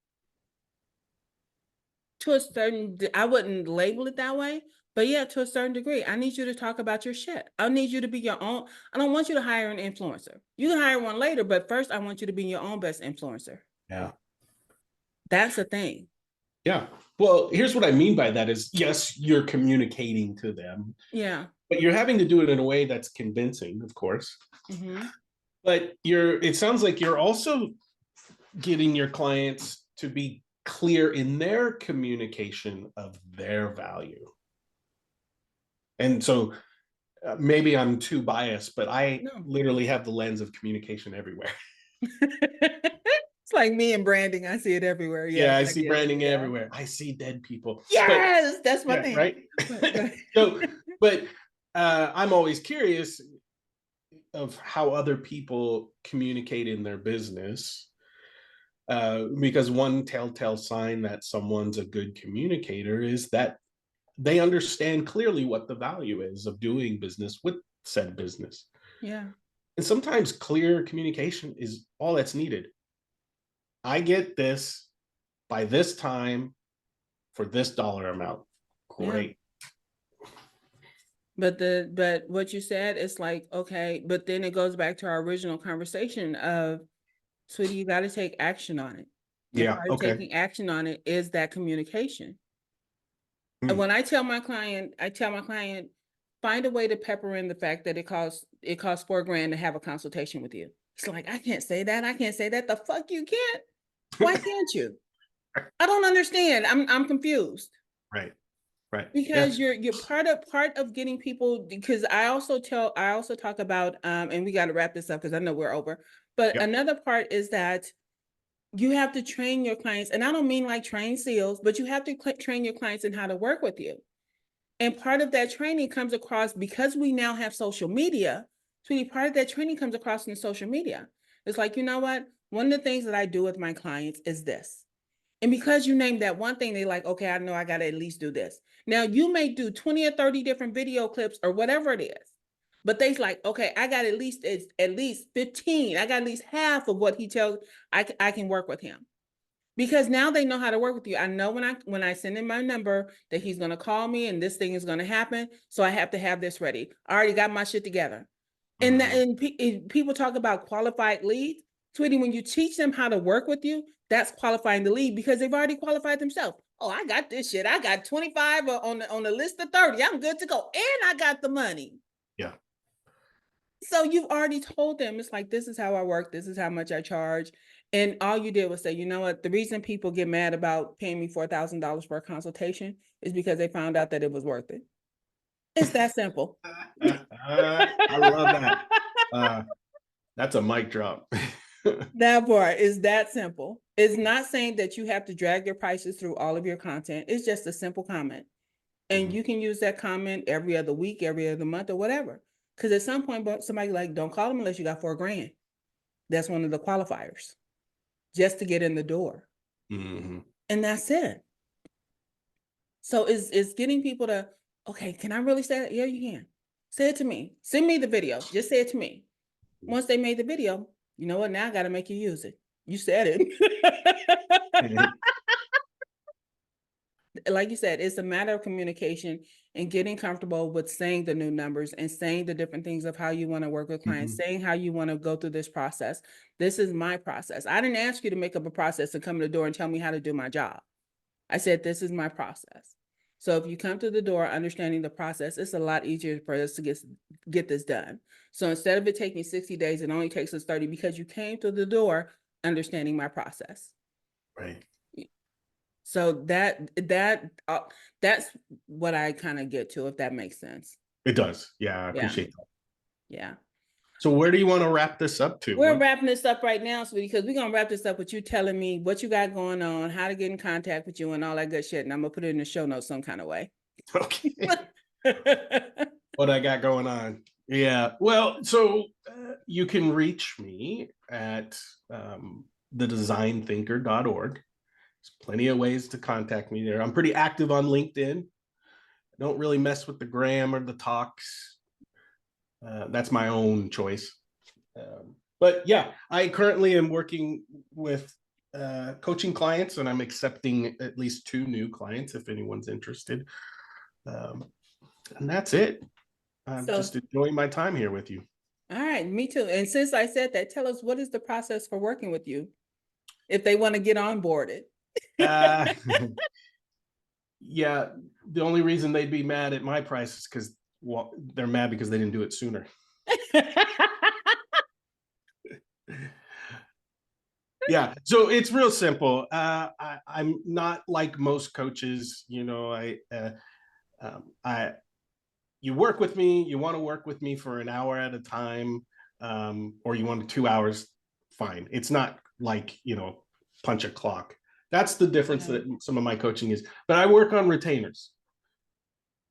To a certain, I wouldn't label it that way, but yeah, to a certain degree. I need you to talk about your shit. I need you to be your own. I don't want you to hire an influencer. You can hire one later, but first I want you to be your own best influencer. Yeah. That's the thing. Yeah. Well, here's what I mean by that is, yes, you're communicating to them. Yeah. But you're having to do it in a way that's convincing, of course. Mm-hmm. But it sounds like you're also getting your clients to be clear in their communication of their value. And so maybe I'm too biased, but I literally have the lens of communication everywhere. It's like me and branding. I see it everywhere. Yes, yeah, I see branding everywhere. I see dead people. Yes, that's my thing. Right? So, but I'm always curious of how other people communicate in their business, because one telltale sign that someone's a good communicator is that they understand clearly what the value is of doing business with said business. Yeah. And sometimes clear communication is all that's needed. I get this by this time for this dollar amount. Great. Yeah. But what you said is like, okay, but then it goes back to our original conversation of, sweetie, you got to take action on it. Yeah. Okay. Taking action on it is that communication. And when I tell my client, find a way to pepper in the fact that it costs $4,000 to have a consultation with you. It's like, I can't say that. I can't say that. The fuck you can't? Why can't you? I don't understand. I'm confused. Right. Because you're part of getting people, because I also talk about and we got to wrap this up because I know we're over. But another part is that you have to train your clients, and I don't mean like train SEALs, but you have to train your clients in how to work with you. And part of that training comes across, because we now have social media, sweetie, part of that training comes across in social media. It's like, you know what? One of the things that I do with my clients is this. And because you named that one thing, they're like, okay, I know I got to at least do this. Now, you may do 20 or 30 different video clips or whatever it is, but they's like, okay, I got at least 15. I got at least half of what he tells. I can work with him, because now they know how to work with you. I know when I send him my number that he's going to call me and this thing is going to happen. So I have to have this ready. I already got my shit together. And people talk about qualified leads. Sweetie, when you teach them how to work with you, that's qualifying the lead, because they've already qualified themselves. Oh, I got this shit. I got 25 on the list of 30. I'm good to go. And I got the money. Yeah. So you've already told them, it's like, this is how I work. This is how much I charge. And all you did was say, you know what? The reason people get mad about paying me $4,000 for a consultation is because they found out that it was worth it. It's that simple. I love that. That's a mic drop. That part is that simple. It's not saying that you have to drag your prices through all of your content. It's just a simple comment. And you can use that comment every other week, every other month, or whatever. Because at some point, somebody like, don't call them unless you got $4,000. That's one of the qualifiers, just to get in the door. And that's it. So it's getting people to, okay, can I really say that? Yeah, you can. Say it to me. Send me the video. Just say it to me. Once they made the video, you know what? Now I got to make you use it. You said it. Like you said, it's a matter of communication and getting comfortable with saying the new numbers and saying the different things of how you want to work with clients, saying how you want to go through this process. This is my process. I didn't ask you to make up a process and come to the door and tell me how to do my job. I said, this is my process. So if you come to the door understanding the process, it's a lot easier for us to get this done. So instead of it taking 60 days, it only takes us 30, because you came through the door understanding my process. Right. So that's what I kind of get to, if that makes sense. It does. Yeah, I appreciate that. Yeah. So where do you want to wrap this up to? We're wrapping this up right now, sweetie, because we're going to wrap this up with you telling me what you got going on, how to get in contact with you, and all that good shit. And I'm going to put it in the show notes some kind of way. Okay. What I got going on. Yeah. Well, so you can reach me at thedesignthinker.org. There's plenty of ways to contact me there. I'm pretty active on LinkedIn. I don't really mess with the gram or the talks. That's my own choice. But yeah, I currently am working with coaching clients, and I'm accepting at least 2 new clients if anyone's interested. And that's it. I'm So- just enjoying my time here with you. All right, me too. And since I said that, tell us, what is the process for working with you if they want to get onboarded? Uh, yeah, the only reason they'd be mad at my price is because they're mad because they didn't do it sooner. Yeah, so it's real simple. I'm not like most coaches. You know, you work with me. You want to work with me for an hour at a time, or you want 2 hours. Fine. It's not like, punch a clock. That's the difference that some of my coaching is. But I work on retainers.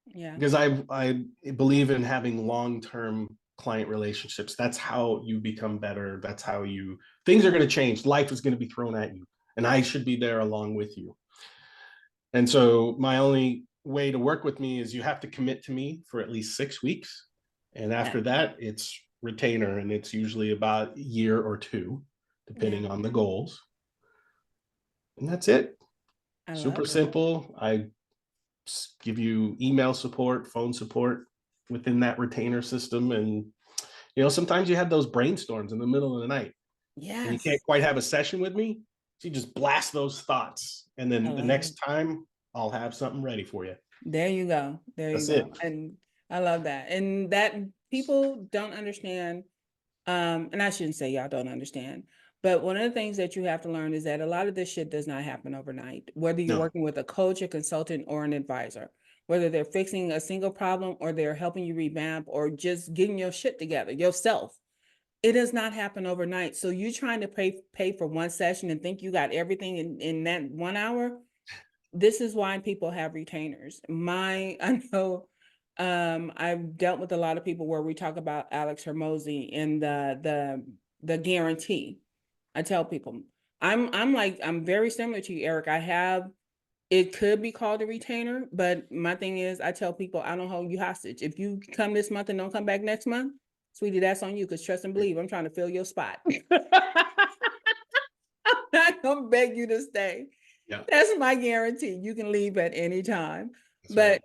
Yeah. Because I believe in having long-term client relationships. That's how you become better. That's how things are going to change. Life is going to be thrown at you, and I should be there along with you. And so my only way to work with me is you have to commit to me for at least 6 weeks. And after that, it's retainer, and it's usually about a year or 2, depending on the goals. And that's it. Super simple. I give you email support, phone support within that retainer system. And, sometimes you have those brainstorms in the middle of the night. Yeah. And you can't quite have a session with me. So you just blast those thoughts. And then the next time I'll have something ready for you. There you go. That's you go. It. And I love that. And that people don't understand. And I shouldn't say y'all don't understand. But one of the things that you have to learn is that a lot of this shit does not happen overnight, whether you're working with a coach, a consultant, or an advisor, whether they're fixing a single problem or they're helping you revamp or just getting your shit together yourself. It does not happen overnight. So you trying to pay for one session and think you got everything in that 1 hour. This is why people have retainers. I know I've dealt with a lot of people where we talk about Alex Hermosi and the guarantee. I tell people, I'm very similar to you, Eric. It could be called a retainer, but my thing is, I tell people, I don't hold you hostage. If you come this month and don't come back next month, sweetie, that's on you, because trust and believe, I'm trying to fill your spot. I'm not gonna beg you to stay. Yeah. That's my guarantee. You can leave at any time. But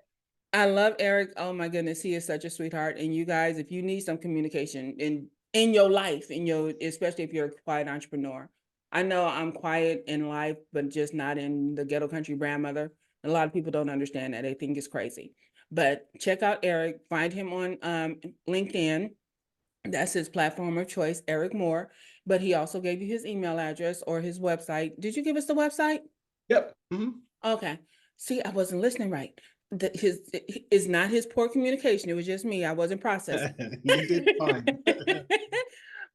I love Eric. Oh my goodness, he is such a sweetheart. And you guys, if you need some communication in your life, especially if you're a quiet entrepreneur. I know I'm quiet in life, but just not in the ghetto country grandmother. A lot of people don't understand that. They think it's crazy. But check out Eric. Find him on LinkedIn. That's his platform of choice, Eric Moore. But he also gave you his email address or his website. Did you give us the website? Yep. Mm-hmm. Okay. See, I wasn't listening right. It's not his poor communication. It was just me. I wasn't processing. You did fine.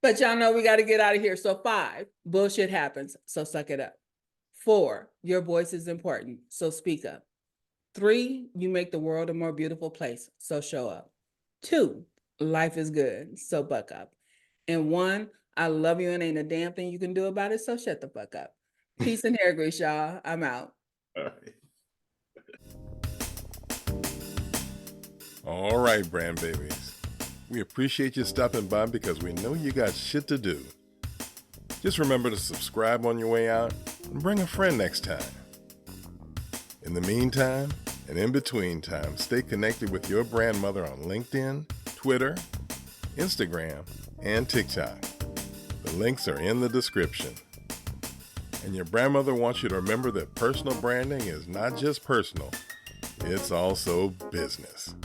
But y'all know we got to get out of here. So 5, bullshit happens. So suck it up. 4, your voice is important. So speak up. 3, you make the world a more beautiful place. So show up. 2, life is good. So buck up. And 1, I love you and ain't a damn thing you can do about it. So shut the fuck up. Peace and hair grease, y'all. I'm out. All right. All right, brand babies. We appreciate you stopping by because we know you got shit to do. Just remember to subscribe on your way out and bring a friend next time. In the meantime, and in between time, stay connected with your brand mother on LinkedIn, Twitter, Instagram, and TikTok. The links are in the description. And your brand mother wants you to remember that personal branding is not just personal, it's also business.